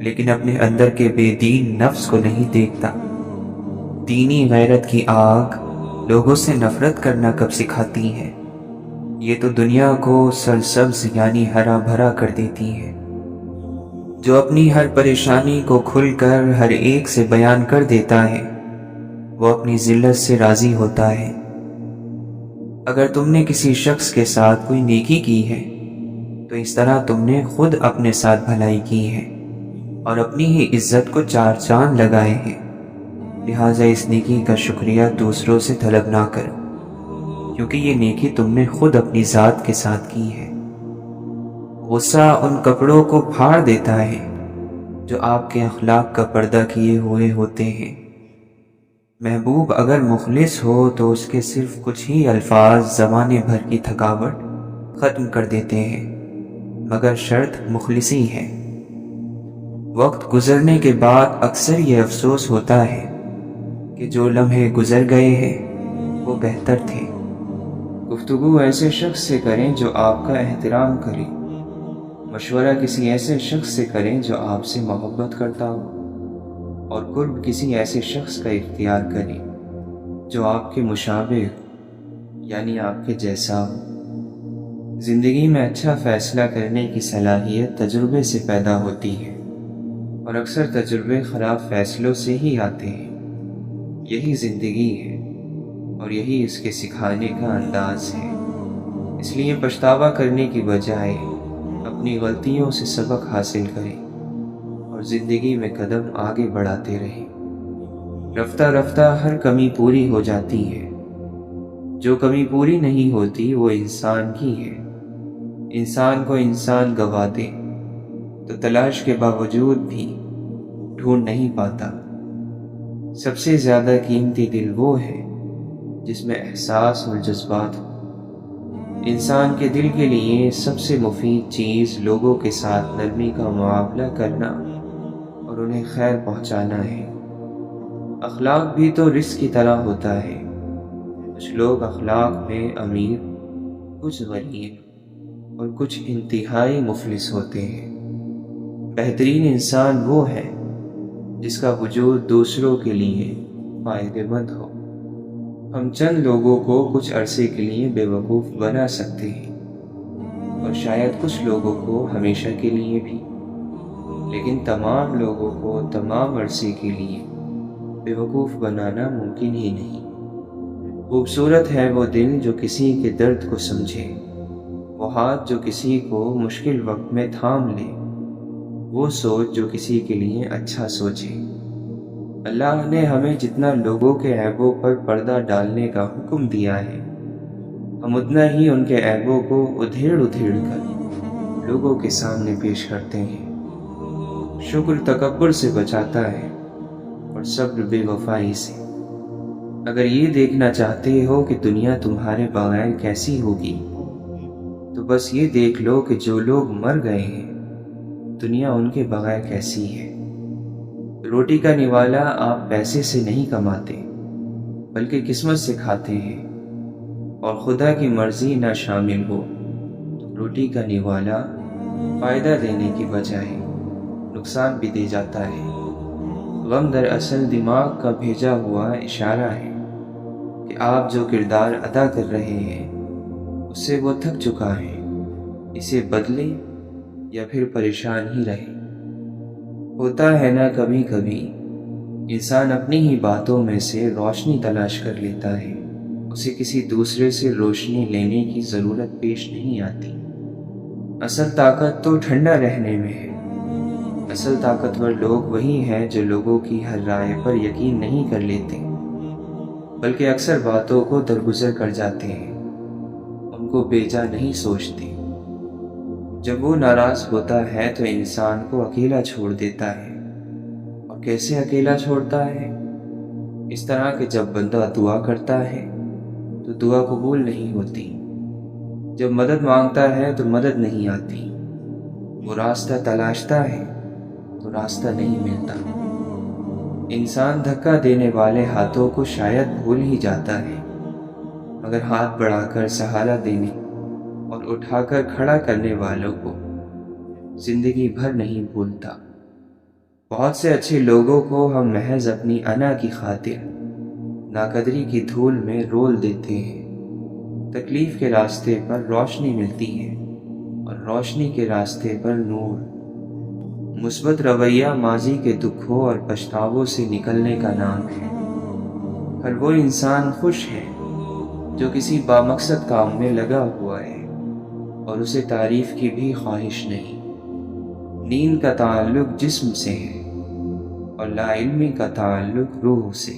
لیکن اپنے اندر کے بے دین نفس کو نہیں دیکھتا۔ دینی غیرت کی آگ لوگوں سے نفرت کرنا کب سکھاتی ہے؟ یہ تو دنیا کو سرسبز یعنی ہرا بھرا کر دیتی ہے۔ جو اپنی ہر پریشانی کو کھل کر ہر ایک سے بیان کر دیتا ہے، وہ اپنی ذلت سے راضی ہوتا ہے۔ اگر تم نے کسی شخص کے ساتھ کوئی نیکی کی ہے تو اس طرح تم نے خود اپنے ساتھ بھلائی کی ہے اور اپنی ہی عزت کو چار چاند لگائے ہیں۔ لہٰذا اس نیکی کا شکریہ دوسروں سے طلب نہ کرو۔ کیونکہ یہ نیکی تم نے خود اپنی ذات کے ساتھ کی ہے۔ غصہ ان کپڑوں کو پھاڑ دیتا ہے جو آپ کے اخلاق کا پردہ کیے ہوئے ہوتے ہیں۔ محبوب اگر مخلص ہو تو اس کے صرف کچھ ہی الفاظ زمانے بھر کی تھکاوٹ ختم کر دیتے ہیں، مگر شرط مخلصی ہے۔ وقت گزرنے کے بعد اکثر یہ افسوس ہوتا ہے کہ جو لمحے گزر گئے ہیں وہ بہتر تھے۔ گفتگو ایسے شخص سے کریں جو آپ کا احترام کرے، مشورہ کسی ایسے شخص سے کریں جو آپ سے محبت کرتا ہو، اور قرب کسی ایسے شخص کا اختیار کریں جو آپ کے مشابہ یعنی آپ کے جیسا ہو۔ زندگی میں اچھا فیصلہ کرنے کی صلاحیت تجربے سے پیدا ہوتی ہے، اور اکثر تجربے خراب فیصلوں سے ہی آتے ہیں۔ یہی زندگی ہے اور یہی اس کے سکھانے کا انداز ہے۔ اس لیے پچھتاوا کرنے کی بجائے اپنی غلطیوں سے سبق حاصل کریں اور زندگی میں قدم آگے بڑھاتے رہیں۔ رفتہ رفتہ ہر کمی پوری ہو جاتی ہے۔ جو کمی پوری نہیں ہوتی وہ انسان کی ہے۔ انسان کو انسان گوا دے تو تلاش کے باوجود بھی ڈھونڈ نہیں پاتا۔ سب سے زیادہ قیمتی دل وہ ہے جس میں احساس اور جذبات ہو۔ انسان کے دل کے لیے سب سے مفید چیز لوگوں کے ساتھ نرمی کا معاملہ کرنا اور انہیں خیر پہنچانا ہے۔ اخلاق بھی تو رزق کی طرح ہوتا ہے۔ کچھ لوگ اخلاق میں امیر، کچھ غریب اور کچھ انتہائی مفلس ہوتے ہیں۔ بہترین انسان وہ ہے جس کا وجود دوسروں کے لیے فائدہ مند ہو۔ ہم چند لوگوں کو کچھ عرصے کے لیے بے وقوف بنا سکتے ہیں، اور شاید کچھ لوگوں کو ہمیشہ کے لیے بھی، لیکن تمام لوگوں کو تمام عرصے کے لیے بے وقوف بنانا ممکن ہی نہیں۔ خوبصورت ہے وہ دل جو کسی کے درد کو سمجھے، وہ ہاتھ جو کسی کو مشکل وقت میں تھام لے، وہ سوچ جو کسی کے لیے اچھا سوچے۔ اللہ نے ہمیں جتنا لوگوں کے عیبوں پر پردہ ڈالنے کا حکم دیا ہے، ہم اتنا ہی ان کے عیبوں کو ادھیڑ کر لوگوں کے سامنے پیش کرتے ہیں۔ شکر تکبر سے بچاتا ہے اور صبر بے وفائی سے۔ اگر یہ دیکھنا چاہتے ہو کہ دنیا تمہارے بغیر کیسی ہوگی تو بس یہ دیکھ لو کہ جو لوگ مر گئے ہیں دنیا ان کے بغیر کیسی ہے۔ روٹی کا نوالا آپ پیسے سے نہیں کماتے بلکہ قسمت سے کھاتے ہیں، اور خدا کی مرضی نہ شامل ہو تو روٹی کا نوالا فائدہ دینے کی بجائے نقصان بھی دے جاتا ہے۔ غم دراصل دماغ کا بھیجا ہوا اشارہ ہے کہ آپ جو کردار ادا کر رہے ہیں اس سے وہ تھک چکا ہے، اسے بدلیں یا پھر پریشان ہی رہے۔ ہوتا ہے نا کبھی کبھی انسان اپنی ہی باتوں میں سے روشنی تلاش کر لیتا ہے، اسے کسی دوسرے سے روشنی لینے کی ضرورت پیش نہیں آتی۔ اصل طاقت تو ٹھنڈا رہنے میں ہے۔ اصل طاقتور لوگ وہی ہیں جو لوگوں کی ہر رائے پر یقین نہیں کر لیتے بلکہ اکثر باتوں کو درگزر کر جاتے ہیں، ان کو بیجا نہیں سوچتے۔ جب وہ ناراض ہوتا ہے تو انسان کو اکیلا چھوڑ دیتا ہے، اور کیسے اکیلا چھوڑتا ہے؟ اس طرح کہ جب بندہ دعا کرتا ہے تو دعا قبول نہیں ہوتی، جب مدد مانگتا ہے تو مدد نہیں آتی، وہ راستہ تلاشتا ہے تو راستہ نہیں ملتا۔ انسان دھکا دینے والے ہاتھوں کو شاید بھول ہی جاتا ہے، مگر ہاتھ بڑھا کر سہارا دینے اور اٹھا کر کھڑا کرنے والوں کو زندگی بھر نہیں بھولتا۔ بہت سے اچھے لوگوں کو ہم محض اپنی انا کی خاطر ناقدری کی دھول میں رول دیتے ہیں۔ تکلیف کے راستے پر روشنی ملتی ہے اور روشنی کے راستے پر نور۔ مثبت رویہ ماضی کے دکھوں اور پچھتاووں سے نکلنے کا نام ہے۔ ہر وہ انسان خوش ہے جو کسی بامقصد کام میں لگا ہوا ہے اور اسے تعریف کی بھی خواہش نہیں۔ نیند کا تعلق جسم سے ہے اور لا علمی کا تعلق روح سے۔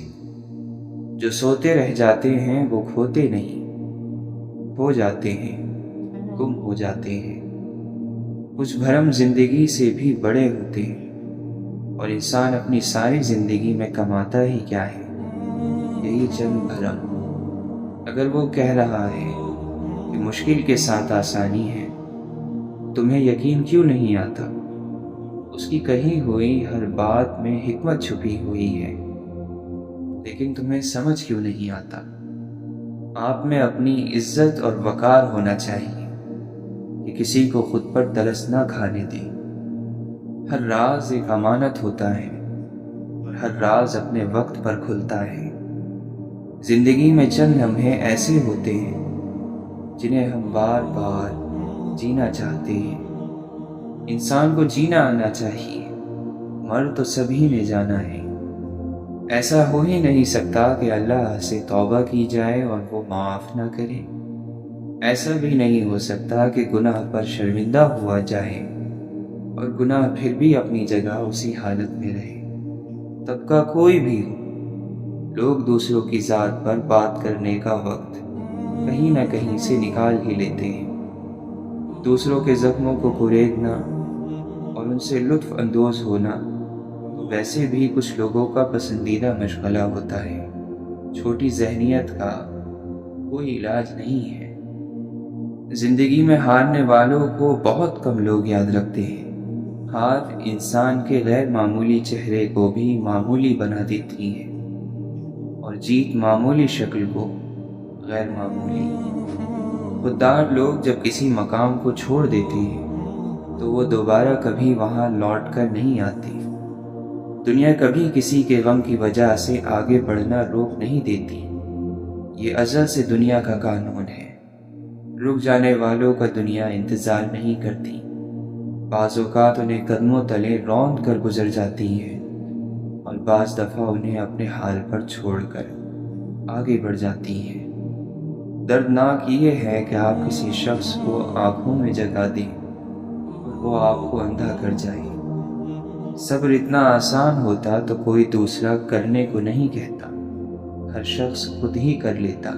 جو سوتے رہ جاتے ہیں وہ کھوتے نہیں، کھو جاتے ہیں، گم ہو جاتے ہیں۔ کچھ بھرم زندگی سے بھی بڑے ہوتے ہیں، اور انسان اپنی ساری زندگی میں کماتا ہی کیا ہے؟ یہی چند بھرم۔ اگر وہ کہہ رہا ہے کہ مشکل کے ساتھ آسانی ہے، تمہیں یقین کیوں نہیں آتا؟ اس کی کہی ہوئی ہر بات میں حکمت چھپی ہوئی ہے، لیکن تمہیں سمجھ کیوں نہیں آتا؟ آپ میں اپنی عزت اور وقار ہونا چاہیے کہ کسی کو خود پر ترس نہ کھانے دیں۔ ہر راز ایک امانت ہوتا ہے، اور ہر راز اپنے وقت پر کھلتا ہے۔ زندگی میں چند لمحے ایسے ہوتے ہیں جنہیں ہم بار بار جینا چاہتے ہیں۔ انسان کو جینا آنا چاہیے، مر تو سبھی نے جانا ہے۔ ایسا ہو ہی نہیں سکتا کہ اللہ سے توبہ کی جائے اور وہ معاف نہ کرے۔ ایسا بھی نہیں ہو سکتا کہ گناہ پر شرمندہ ہوا جائے اور گناہ پھر بھی اپنی جگہ اسی حالت میں رہے۔ طبقہ کوئی بھی ہو، لوگ دوسروں کی ذات پر بات کرنے کا وقت کہیں نہ کہیں سے نکال ہی لیتے ہیں۔ دوسروں کے زخموں کو کریدنا اور ان سے لطف اندوز ہونا تو ویسے بھی کچھ لوگوں کا پسندیدہ مشغلہ ہوتا ہے۔ چھوٹی ذہنیت کا کوئی علاج نہیں ہے۔ زندگی میں ہارنے والوں کو بہت کم لوگ یاد رکھتے ہیں۔ ہار انسان کے غیر معمولی چہرے کو بھی معمولی بنا دیتی ہے، اور جیت معمولی شکل کو غیر معمولی۔ خوددار لوگ جب کسی مقام کو چھوڑ دیتے ہیں تو وہ دوبارہ کبھی وہاں لوٹ کر نہیں آتے۔ دنیا کبھی کسی کے غم کی وجہ سے آگے بڑھنا روک نہیں دیتی۔ یہ ازل سے دنیا کا قانون ہے۔ رک جانے والوں کا دنیا انتظار نہیں کرتی۔ بعض اوقات انہیں قدموں تلے روند کر گزر جاتی ہے، اور بعض دفعہ انہیں اپنے حال پر چھوڑ کر آگے بڑھ جاتی ہیں۔ دردناک یہ ہے کہ آپ کسی شخص کو آنکھوں میں جگا دیں اور وہ آپ کو اندھا کر جائے۔ صبر اتنا آسان ہوتا تو کوئی دوسرا کرنے کو نہیں کہتا، ہر شخص خود ہی کر لیتا۔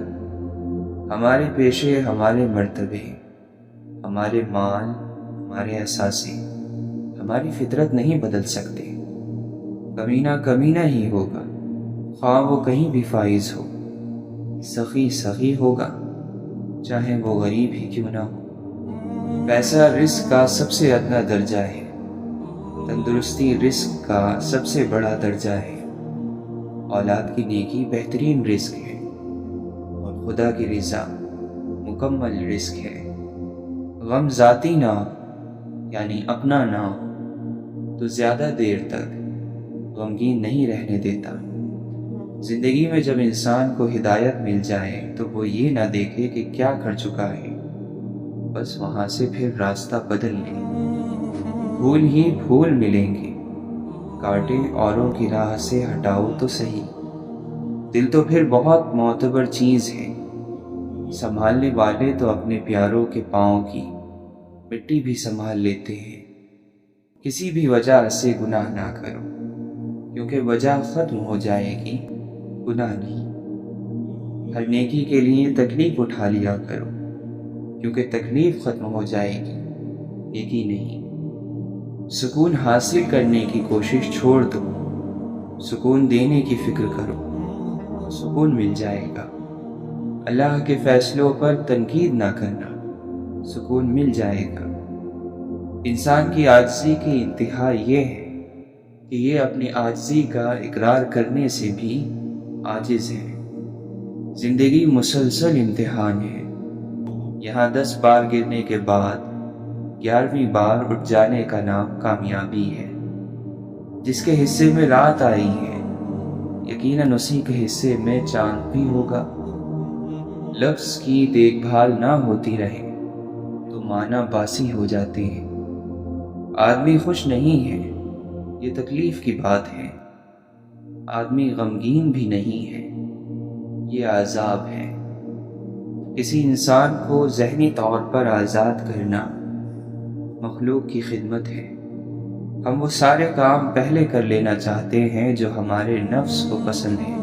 ہمارے پیشے، ہمارے مرتبے، ہمارے مال، ہمارے اثاثے، ہماری فطرت نہیں بدل سکتے۔ کمینہ کمینہ ہی ہوگا، خواہ وہ کہیں بھی فائز ہو۔ سخی سخی ہوگا، چاہے وہ غریب ہی کیوں نہ ہو۔ پیسہ رزق کا سب سے ادنا درجہ ہے، تندرستی رزق کا سب سے بڑا درجہ ہے۔ اولاد کی نیکی بہترین رزق ہے، اور خدا کی رضا مکمل رزق ہے۔ غم ذاتی نہ ہو، یعنی اپنا نہ ہو، تو زیادہ دیر تک غمگین نہیں رہنے دیتا۔ زندگی میں جب انسان کو ہدایت مل جائے تو وہ یہ نہ دیکھے کہ کیا کر چکا ہے، بس وہاں سے پھر راستہ بدل لے۔ پھول ہی پھول ملیں گے، کانٹے اوروں کی راہ سے ہٹاؤ تو صحیح۔ دل تو پھر بہت معتبر چیز ہے، سنبھالنے والے تو اپنے پیاروں کے پاؤں کی مٹی بھی سنبھال لیتے ہیں۔ کسی بھی وجہ سے گناہ نہ کرو، کیونکہ وجہ ختم ہو جائے گی، گناہ نہیں۔ ہر نیکی کے لیے تکلیف اٹھا لیا کرو، کیونکہ تکلیف ختم ہو جائے گی، نیکی نہیں۔ سکون حاصل کرنے کی کوشش چھوڑ دو، سکون دینے کی فکر کرو، سکون مل جائے گا۔ اللہ کے فیصلوں پر تنقید نہ کرنا، سکون مل جائے گا۔ انسان کی عاجزی کی انتہا یہ ہے کہ یہ اپنی عاجزی کا اقرار کرنے سے بھی عاجز ہے۔ زندگی مسلسل امتحان ہے، یہاں 10 بار گرنے کے بعد 11ویں بار اٹھ جانے کا نام کامیابی ہے۔ جس کے حصے میں رات آئی ہے، یقیناً اسی کے حصے میں چاند بھی ہوگا۔ لفظ کی دیکھ بھال نہ ہوتی رہے تو معنی باسی ہو جاتے ہیں۔ آدمی خوش نہیں ہے، یہ تکلیف کی بات ہے۔ آدمی غمگین بھی نہیں ہے، یہ عذاب ہے۔ کسی انسان کو ذہنی طور پر آزاد کرنا مخلوق کی خدمت ہے۔ ہم وہ سارے کام پہلے کر لینا چاہتے ہیں جو ہمارے نفس کو پسند ہیں۔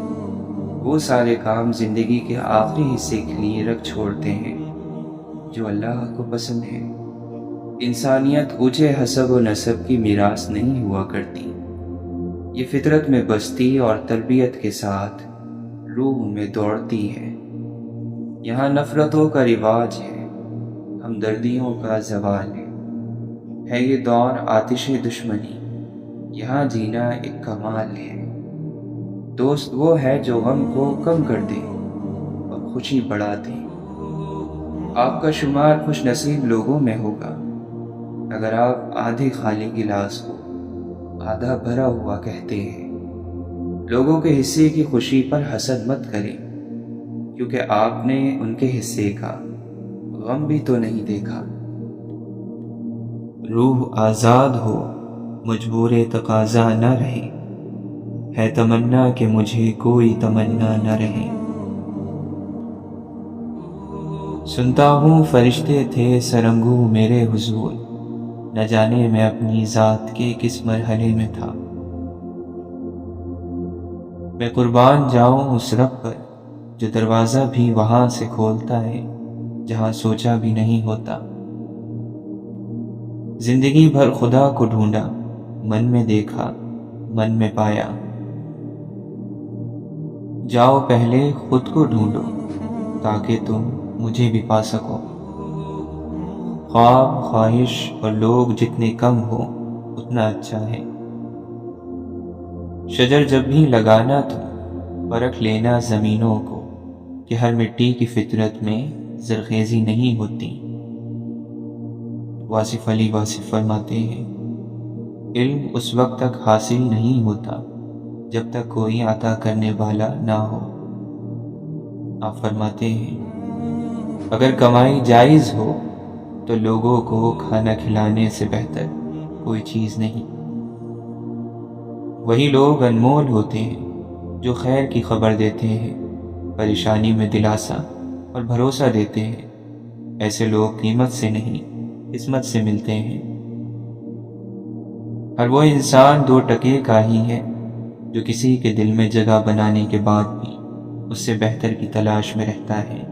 وہ سارے کام زندگی کے آخری حصے کے لیے رکھ چھوڑتے ہیں۔ جو اللہ کو پسند ہے۔ انسانیت اونچے حسب و نسب کی میراث نہیں ہوا کرتی، یہ فطرت میں بستی اور تربیت کے ساتھ روح میں دوڑتی ہے۔ یہاں نفرتوں کا رواج ہے، ہمدردیوں کا زوال ہے یہ دور آتش دشمنی، یہاں جینا ایک کمال ہے۔ دوست وہ ہے جو غم کو کم کر دے اور خوشی بڑھا دے۔ آپ کا شمار خوش نصیب لوگوں میں ہوگا اگر آپ آدھے خالی گلاس کو آدھا بھرا ہوا کہتے ہیں۔ لوگوں کے حصے کی خوشی پر حسد مت کریں، کیونکہ آپ نے ان کے حصے کا غم بھی تو نہیں دیکھا۔ روح آزاد ہو، مجبور تقاضا نہ رہے، ہے تمنا کہ مجھے کوئی تمنا نہ رہے۔ سنتا ہوں فرشتے تھے سرنگو میرے حضور، نہ جانے میں اپنی ذات کے کس مرحلے میں تھا۔ میں قربان جاؤں اس رب پر جو دروازہ بھی وہاں سے کھولتا ہے جہاں سوچا بھی نہیں ہوتا۔ زندگی بھر خدا کو ڈھونڈا، من میں دیکھا، من میں پایا۔ جاؤ پہلے خود کو ڈھونڈو تاکہ تم مجھے بھی پا سکو۔ خواب، خواہش اور لوگ جتنے کم ہو اتنا اچھا ہے۔ شجر جب بھی لگانا تو پرکھ لینا زمینوں کو کہ ہر مٹی کی فطرت میں زرخیزی نہیں ہوتی۔ واصف علی واصف فرماتے ہیں، علم اس وقت تک حاصل نہیں ہوتا جب تک کوئی عطا کرنے والا نہ ہو۔ آپ فرماتے ہیں، اگر کمائی جائز ہو تو لوگوں کو کھانا کھلانے سے بہتر کوئی چیز نہیں۔ وہی لوگ انمول ہوتے ہیں جو خیر کی خبر دیتے ہیں، پریشانی میں دلاسا اور بھروسہ دیتے ہیں۔ ایسے لوگ قیمت سے نہیں قسمت سے ملتے ہیں۔ ہر وہ انسان 2 ٹکے کا ہی ہے جو کسی کے دل میں جگہ بنانے کے بعد بھی اس سے بہتر کی تلاش میں رہتا ہے۔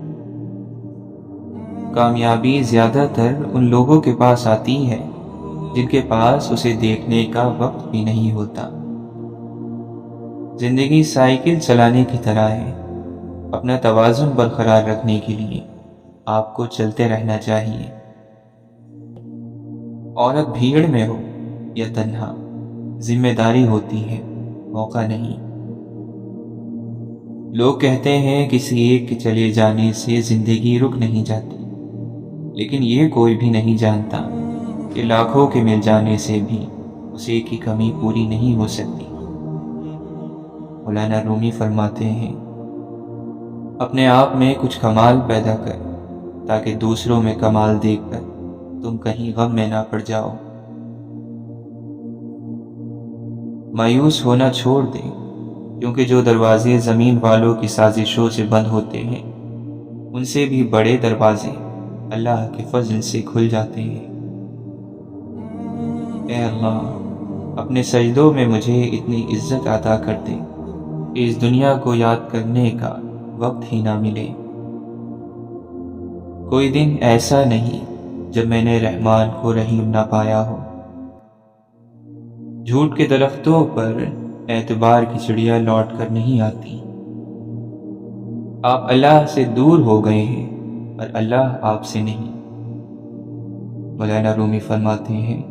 کامیابی زیادہ تر ان لوگوں کے پاس آتی ہے جن کے پاس اسے دیکھنے کا وقت بھی نہیں ہوتا۔ زندگی سائیکل چلانے کی طرح ہے، اپنا توازن برقرار رکھنے کے لیے آپ کو چلتے رہنا چاہیے۔ عورت بھیڑ میں ہو یا تنہا، ذمہ داری ہوتی ہے، موقع نہیں۔ لوگ کہتے ہیں کسی ایک کے چلے جانے سے زندگی رک نہیں جاتی، لیکن یہ کوئی بھی نہیں جانتا کہ لاکھوں کے مل جانے سے بھی اس ایک کی کمی پوری نہیں ہو سکتی۔ مولانا رومی فرماتے ہیں، اپنے آپ میں کچھ کمال پیدا کر تاکہ دوسروں میں کمال دیکھ کر تم کہیں غم میں نہ پڑ جاؤ۔ مایوس ہونا چھوڑ دیں، کیونکہ جو دروازے زمین والوں کی سازشوں سے بند ہوتے ہیں ان سے بھی بڑے دروازے اللہ کے فضل سے کھل جاتے ہیں۔ اے اللہ، اپنے سجدوں میں مجھے اتنی عزت عطا کر دے کہ اس دنیا کو یاد کرنے کا وقت ہی نہ ملے۔ کوئی دن ایسا نہیں جب میں نے رحمان کو رحیم نہ پایا ہو۔ جھوٹ کے درختوں پر اعتبار کی چڑیا لوٹ کر نہیں آتی۔ آپ اللہ سے دور ہو گئے ہیں اور اللہ آپ سے نہیں۔ مولانا رومی فرماتے ہیں،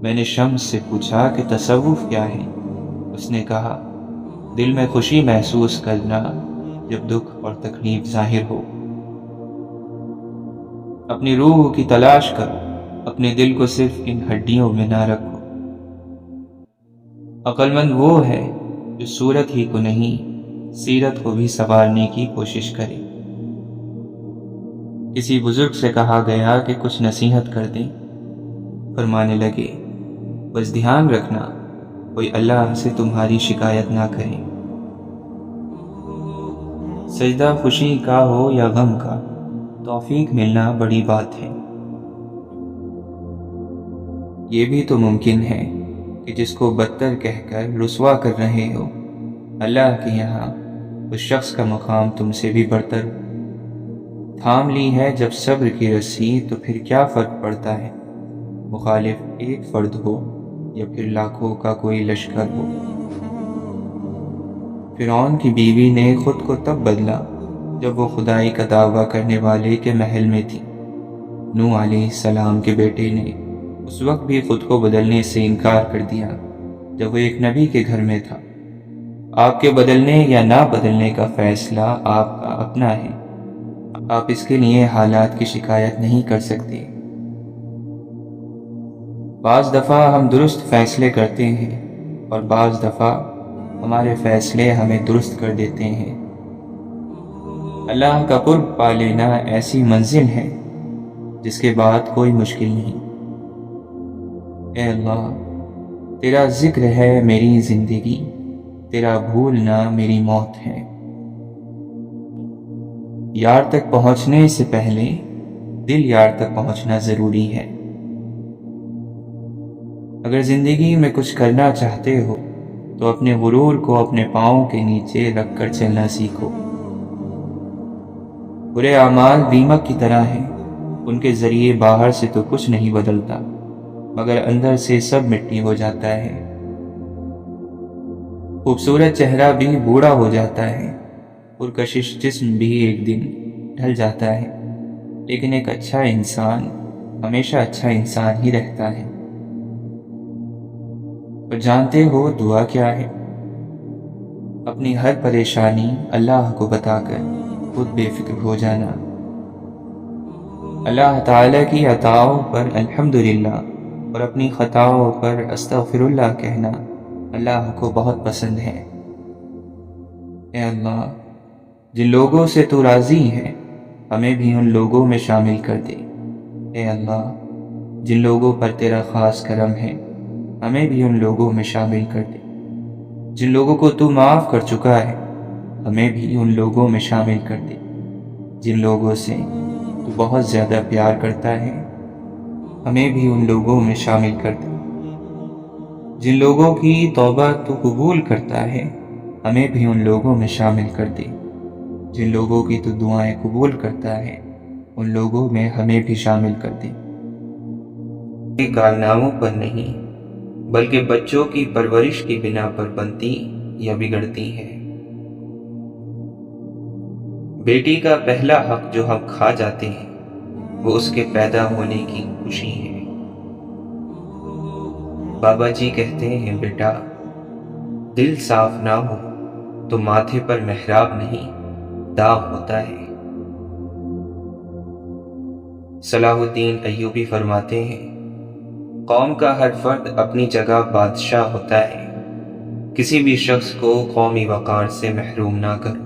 میں نے شمس سے پوچھا کہ تصوف کیا ہے؟ اس نے کہا، دل میں خوشی محسوس کرنا جب دکھ اور تکلیف ظاہر ہو۔ اپنی روح کی تلاش کرو، اپنے دل کو صرف ان ہڈیوں میں نہ رکھو۔ عقل مند وہ ہے جو صورت ہی کو نہیں سیرت کو بھی سنوارنے کی کوشش کرے۔ کسی بزرگ سے کہا گیا کہ کچھ نصیحت کر دیں، فرمانے لگے، بس دھیان رکھنا کوئی اللہ سے تمہاری شکایت نہ کرے۔ سجدہ خوشی کا ہو یا غم کا، توفیق ملنا بڑی بات ہے۔ یہ بھی تو ممکن ہے کہ جس کو بدتر کہہ کر رسوا کر رہے ہو، اللہ کے یہاں اس شخص کا مقام تم سے بھی برتر ہو۔ تھام لی ہے جب صبر کی رسی تو پھر کیا فرق پڑتا ہے، مخالف ایک فرد ہو یا پھر لاکھوں کا کوئی لشکر ہو۔ فرعون کی بیوی نے خود کو تب بدلا جب وہ خدائی کا دعویٰ کرنے والے کے محل میں تھی۔ نوح علیہ السلام کے بیٹے نے اس وقت بھی خود کو بدلنے سے انکار کر دیا جب وہ ایک نبی کے گھر میں تھا۔ آپ کے بدلنے یا نہ بدلنے کا فیصلہ آپ کا اپنا ہے، آپ اس کے لیے حالات کی شکایت نہیں کر سکتے۔ بعض دفعہ ہم درست فیصلے کرتے ہیں اور بعض دفعہ ہمارے فیصلے ہمیں درست کر دیتے ہیں۔ اللہ کا قرب پا لینا ایسی منزل ہے جس کے بعد کوئی مشکل نہیں۔ اے اللہ، تیرا ذکر ہے میری زندگی، تیرا بھولنا میری موت ہے۔ یار تک پہنچنے سے پہلے دل یار تک پہنچنا ضروری ہے۔ اگر زندگی میں کچھ کرنا چاہتے ہو تو اپنے غرور کو اپنے پاؤں کے نیچے رکھ کر چلنا سیکھو۔ برے اعمال دیمک کی طرح ہیں، ان کے ذریعے باہر سے تو کچھ نہیں بدلتا مگر اندر سے سب مٹی ہو جاتا ہے۔ خوبصورت چہرہ بھی بوڑھا ہو جاتا ہے، پرکشش جسم بھی ایک دن ڈھل جاتا ہے، لیکن ایک اچھا انسان ہمیشہ اچھا انسان ہی رہتا ہے۔ اور جانتے ہو دعا کیا ہے؟ اپنی ہر پریشانی اللہ کو بتا کر خود بے فکر ہو جانا۔ اللہ تعالیٰ کی عطاؤں پر الحمدللہ اور اپنی خطاؤں پر استغفر اللہ کہنا اللہ کو بہت پسند ہے۔ اے اللہ، جن لوگوں سے تو راضی ہے ہمیں بھی ان لوگوں میں شامل کر دے۔ اے اللہ، جن لوگوں پر تیرا خاص کرم ہے ہمیں بھی ان لوگوں میں شامل کر دے۔ جن لوگوں کو تو معاف کر چکا ہے ہمیں بھی ان لوگوں میں شامل کر دے۔ جن لوگوں سے تو بہت زیادہ پیار کرتا ہے ہمیں بھی ان لوگوں میں شامل کر دے۔ جن لوگوں کی توبہ تو قبول کرتا ہے ہمیں بھی ان لوگوں میں شامل کر دے۔ جن لوگوں کی تو دعائیں قبول کرتا ہے ان لوگوں میں ہمیں بھی شامل کر دے۔ یہ کارناموں پر نہیں بلکہ بچوں کی پرورش کی بنا پر بنتی یا بگڑتی ہے۔ بیٹی کا پہلا حق جو ہم کھا جاتے ہیں وہ اس کے پیدا ہونے کی خوشی ہے۔ بابا جی کہتے ہیں بیٹا، دل صاف نہ ہو تو ماتھے پر محراب نہیں داغ ہوتا ہے۔ صلاح الدین ایوبی فرماتے ہیں، قوم کا ہر فرد اپنی جگہ بادشاہ ہوتا ہے، کسی بھی شخص کو قومی وقار سے محروم نہ کرو۔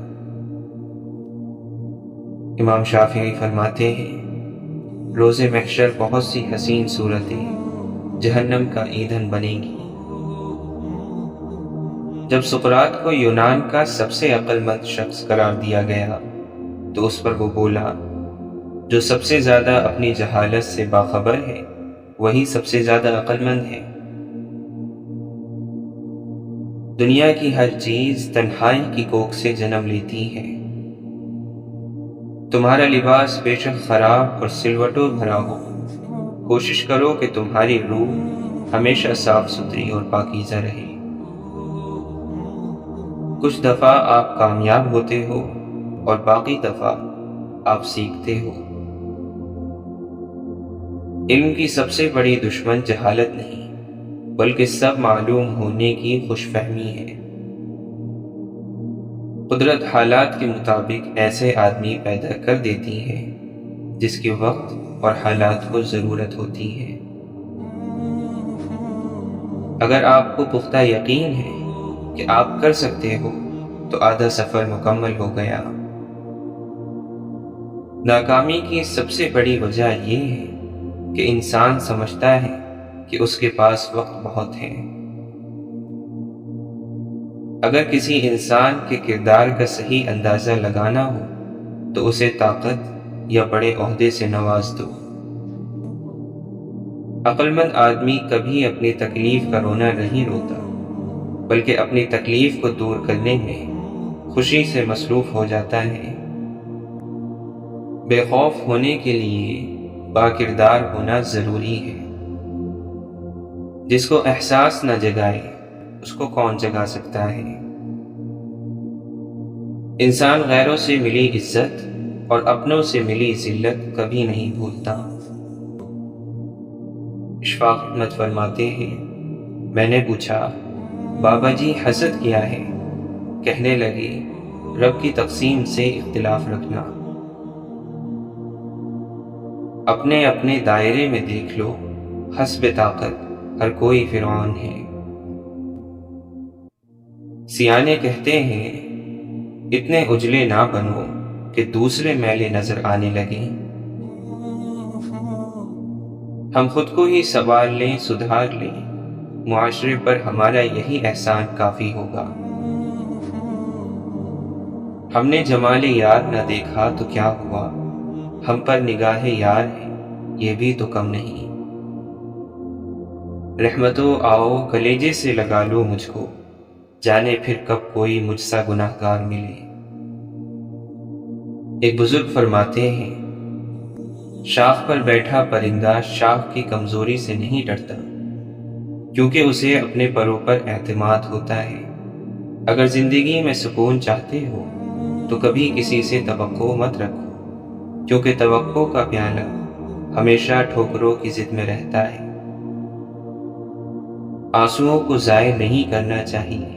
امام شافعی فرماتے ہیں، روز محشر بہت سی حسین صورتیں جہنم کا ایندھن بنے گی۔ جب سقراط کو یونان کا سب سے عقل مند شخص قرار دیا گیا تو اس پر وہ بولا، جو سب سے زیادہ اپنی جہالت سے باخبر ہے وہی سب سے زیادہ عقل مند ہے۔ دنیا کی ہر چیز تنہائی کی کوکھ سے جنم لیتی ہے۔ تمہارا لباس بے شک خراب اور سلوٹوں بھرا ہو، کوشش کرو کہ تمہاری روح ہمیشہ صاف ستھری اور پاکیزہ رہے۔ کچھ دفعہ آپ کامیاب ہوتے ہو اور باقی دفعہ آپ سیکھتے ہو۔ علم کی سب سے بڑی دشمن جہالت نہیں بلکہ سب معلوم ہونے کی خوش فہمی ہے۔ قدرت حالات کے مطابق ایسے آدمی پیدا کر دیتی ہے جس کی وقت اور حالات کو ضرورت ہوتی ہے۔ اگر آپ کو پختہ یقین ہے کہ آپ کر سکتے ہو تو آدھا سفر مکمل ہو گیا۔ ناکامی کی سب سے بڑی وجہ یہ ہے کہ انسان سمجھتا ہے کہ اس کے پاس وقت بہت ہے۔ اگر کسی انسان کے کردار کا صحیح اندازہ لگانا ہو تو اسے طاقت یا بڑے عہدے سے نواز دو۔ عقل مند آدمی کبھی اپنی تکلیف کا رونا نہیں روتا بلکہ اپنی تکلیف کو دور کرنے میں خوشی سے مصروف ہو جاتا ہے۔ بے خوف ہونے کے لیے با کردار ہونا ضروری ہے۔ جس کو احساس نہ جگائے اس کو کون جگا سکتا ہے؟ انسان غیروں سے ملی عزت اور اپنوں سے ملی ذلت کبھی نہیں بھولتا۔ اشفاق احمد فرماتے ہیں، میں نے پوچھا بابا جی حسد کیا ہے؟ کہنے لگے رب کی تقسیم سے اختلاف رکھنا۔ اپنے اپنے دائرے میں دیکھ لو، حسب طاقت ہر کوئی فرعون ہے۔ سیانے کہتے ہیں اتنے اجلے نہ بنو کہ دوسرے میلے نظر آنے لگیں۔ ہم خود کو ہی سنوار لیں، سدھار لیں، معاشرے پر ہمارا یہی احسان کافی ہوگا۔ ہم نے جمال یار نہ دیکھا تو کیا ہوا، ہم پر نگاہ یار ہے یہ بھی تو کم نہیں۔ رحمتو آؤ کلیجے سے لگا لو مجھ کو، جانے پھر کب کوئی مجھ سا گناہ گار ملے۔ ایک بزرگ فرماتے ہیں، شاخ پر بیٹھا پرندہ شاخ کی کمزوری سے نہیں ڈرتا، کیونکہ اسے اپنے پروں پر اعتماد ہوتا ہے۔ اگر زندگی میں سکون چاہتے ہو تو کبھی کسی سے توقع مت رکھو، کیونکہ توقع کا پیالہ ہمیشہ ٹھوکروں کی ضد میں رہتا ہے۔ آنسوؤں کو ضائع نہیں کرنا چاہیے،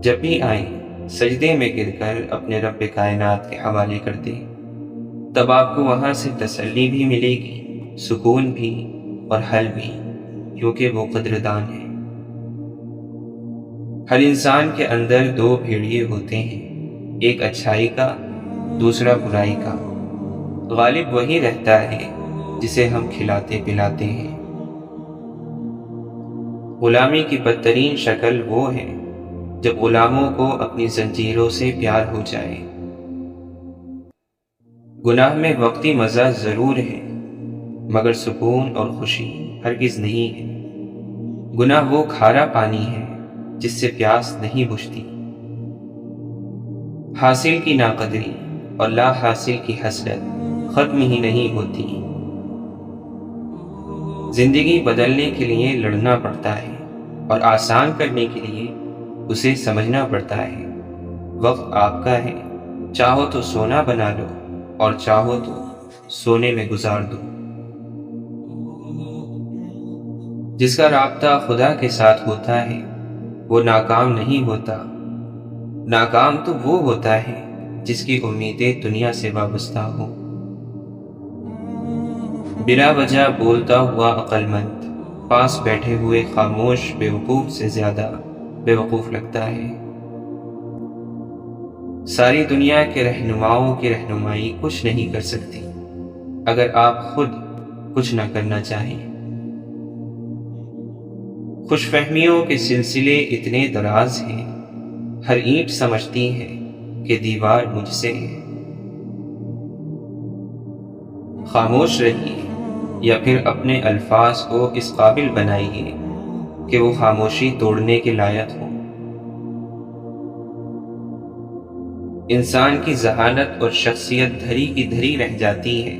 جب بھی آئیں سجدے میں گر کر اپنے رب کائنات کے حوالے کر دیں، تب آپ کو وہاں سے تسلی بھی ملے گی، سکون بھی اور حل بھی، کیونکہ وہ قدردان ہے۔ ہر انسان کے اندر دو بھیڑیے ہوتے ہیں، ایک اچھائی کا، دوسرا برائی کا۔ غالب وہی رہتا ہے جسے ہم کھلاتے پلاتے ہیں۔ غلامی کی بدترین شکل وہ ہے جب غلاموں کو اپنی زنجیروں سے پیار ہو جائے۔ گناہ میں وقتی مزہ ضرور ہے، مگر سکون اور خوشی ہرگز نہیں ہے۔ گناہ وہ کھارا پانی ہے جس سے پیاس نہیں بجھتی۔ حاصل کی ناقدری اور لا حاصل کی حسرت ختم ہی نہیں ہوتی۔ زندگی بدلنے کے لیے لڑنا پڑتا ہے اور آسان کرنے کے لیے اسے سمجھنا پڑتا ہے۔ وقت آپ کا ہے، چاہو تو سونا بنا لو اور چاہو تو سونے میں گزار دو۔ جس کا رابطہ خدا کے ساتھ ہوتا ہے وہ ناکام نہیں ہوتا۔ ناکام تو وہ ہوتا ہے جس کی امیدیں دنیا سے وابستہ ہوں۔ بلا وجہ بولتا ہوا عقل مند پاس بیٹھے ہوئے خاموش بیوقوف سے زیادہ بیوقوف لگتا ہے۔ ساری دنیا کے رہنماؤں کی رہنمائی کچھ نہیں کر سکتی اگر آپ خود کچھ نہ کرنا چاہیں۔ خوش فہمیوں کے سلسلے اتنے دراز ہیں، ہر اینٹ سمجھتی ہے کہ دیوار مجھ سے ہے۔ خاموش رہیے یا پھر اپنے الفاظ کو اس قابل بنائیے کہ وہ خاموشی توڑنے کے لائق ہو۔ انسان کی ذہانت اور شخصیت دھری کی دھری رہ جاتی ہے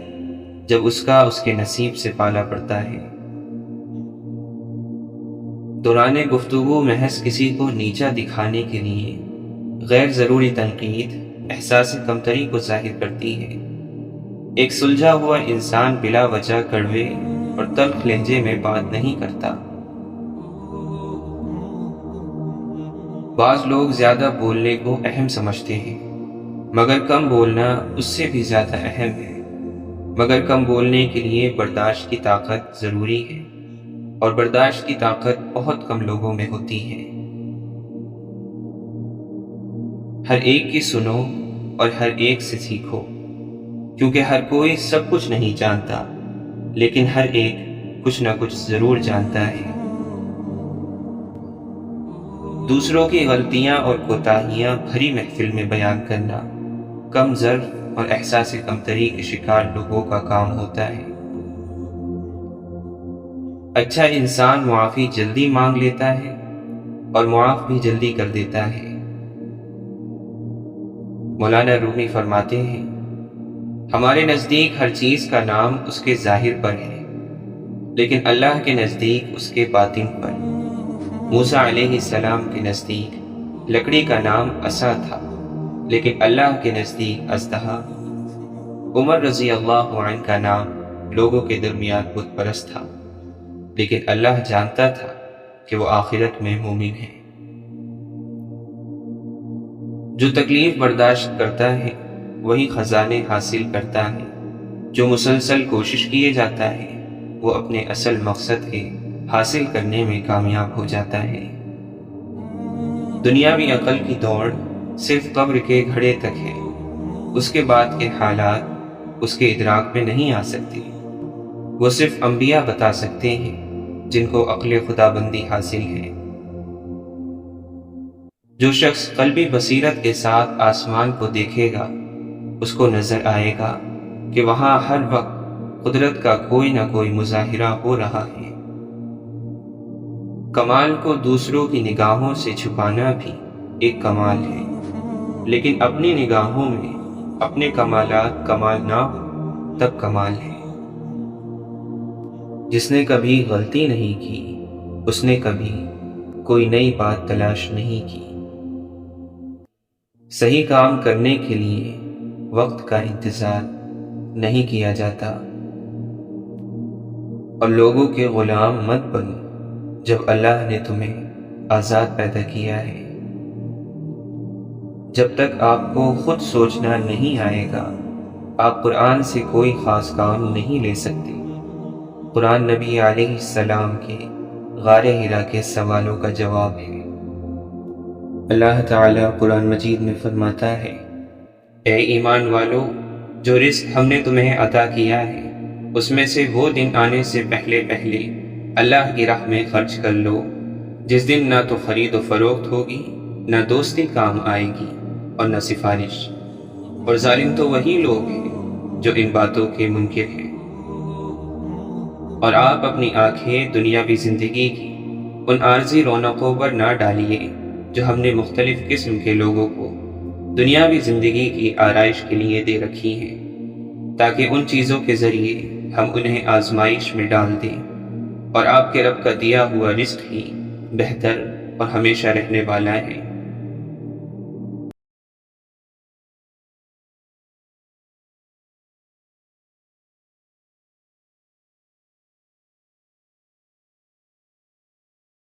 جب اس کا اس کے نصیب سے پالا پڑتا ہے۔ دوران گفتگو محض کسی کو نیچا دکھانے کے لیے غیر ضروری تنقید احساس کمتری کو ظاہر کرتی ہے۔ ایک سلجھا ہوا انسان بلا وجہ کڑوے اور تلخ لہجے میں بات نہیں کرتا۔ بعض لوگ زیادہ بولنے کو اہم سمجھتے ہیں، مگر کم بولنا اس سے بھی زیادہ اہم ہے۔ مگر کم بولنے کے لیے برداشت کی طاقت ضروری ہے، اور برداشت کی طاقت بہت کم لوگوں میں ہوتی ہے۔ ہر ایک کی سنو اور ہر ایک سے سیکھو، کیونکہ ہر کوئی سب کچھ نہیں جانتا، لیکن ہر ایک کچھ نہ کچھ ضرور جانتا ہے۔ دوسروں کی غلطیاں اور کوتاہیاں بھری محفل میں بیان کرنا کم ظرف اور احساس کمتری کے شکار لوگوں کا کام ہوتا ہے۔ اچھا انسان معافی جلدی مانگ لیتا ہے اور معاف بھی جلدی کر دیتا ہے۔ مولانا رومی فرماتے ہیں، ہمارے نزدیک ہر چیز کا نام اس کے ظاہر پر ہے، لیکن اللہ کے نزدیک اس کے باطن پر۔ موسیٰ علیہ السلام کے نزدیک لکڑی کا نام عصا تھا، لیکن اللہ کے نزدیک اژدہا۔ عمر رضی اللہ عنہ کا نام لوگوں کے درمیان بت پرست تھا، لیکن اللہ جانتا تھا کہ وہ آخرت میں مومن ہے۔ جو تکلیف برداشت کرتا ہے وہی خزانے حاصل کرتا ہے، جو مسلسل کوشش کیے جاتا ہے وہ اپنے اصل مقصد کے حاصل کرنے میں کامیاب ہو جاتا ہے۔ دنیاوی عقل کی دوڑ صرف قبر کے گھڑے تک ہے، اس کے بعد کے حالات اس کے ادراک میں نہیں آ سکتے۔ وہ صرف انبیاء بتا سکتے ہیں جن کو عقل خدا بندی حاصل ہے۔ جو شخص قلبی بصیرت کے ساتھ آسمان کو دیکھے گا اس کو نظر آئے گا کہ وہاں ہر وقت قدرت کا کوئی نہ کوئی مظاہرہ ہو رہا ہے۔ کمال کو دوسروں کی نگاہوں سے چھپانا بھی ایک کمال ہے، لیکن اپنی نگاہوں میں اپنے کمالات کمال نہ ہو تب کمال ہے۔ جس نے کبھی غلطی نہیں کی اس نے کبھی کوئی نئی بات تلاش نہیں کی۔ صحیح کام کرنے کے لیے وقت کا انتظار نہیں کیا جاتا، اور لوگوں کے غلام مت بنو جب اللہ نے تمہیں آزاد پیدا کیا ہے۔ جب تک آپ کو خود سوچنا نہیں آئے گا آپ قرآن سے کوئی خاص کام نہیں لے سکتے۔ قرآن نبی علیہ السلام کے غار حرا کے سوالوں کا جواب ہے۔ اللہ تعالیٰ قرآن مجید میں فرماتا ہے، اے ایمان والو، جو رزق ہم نے تمہیں عطا کیا ہے اس میں سے وہ دن آنے سے پہلے پہلے اللہ کی راہ میں خرچ کر لو، جس دن نہ تو خرید و فروخت ہوگی، نہ دوستی کام آئے گی اور نہ سفارش، اور ظالم تو وہی لوگ ہیں جو ان باتوں کے منکر ہیں۔ اور آپ اپنی آنکھیں دنیاوی زندگی کی ان عارضی رونقوں پر نہ ڈالیے جو ہم نے مختلف قسم کے لوگوں کو دنیاوی زندگی کی آرائش کے لیے دے رکھی ہیں، تاکہ ان چیزوں کے ذریعے ہم انہیں آزمائش میں ڈال دیں، اور آپ کے رب کا دیا ہوا رزق ہی بہتر اور ہمیشہ رہنے والا ہے۔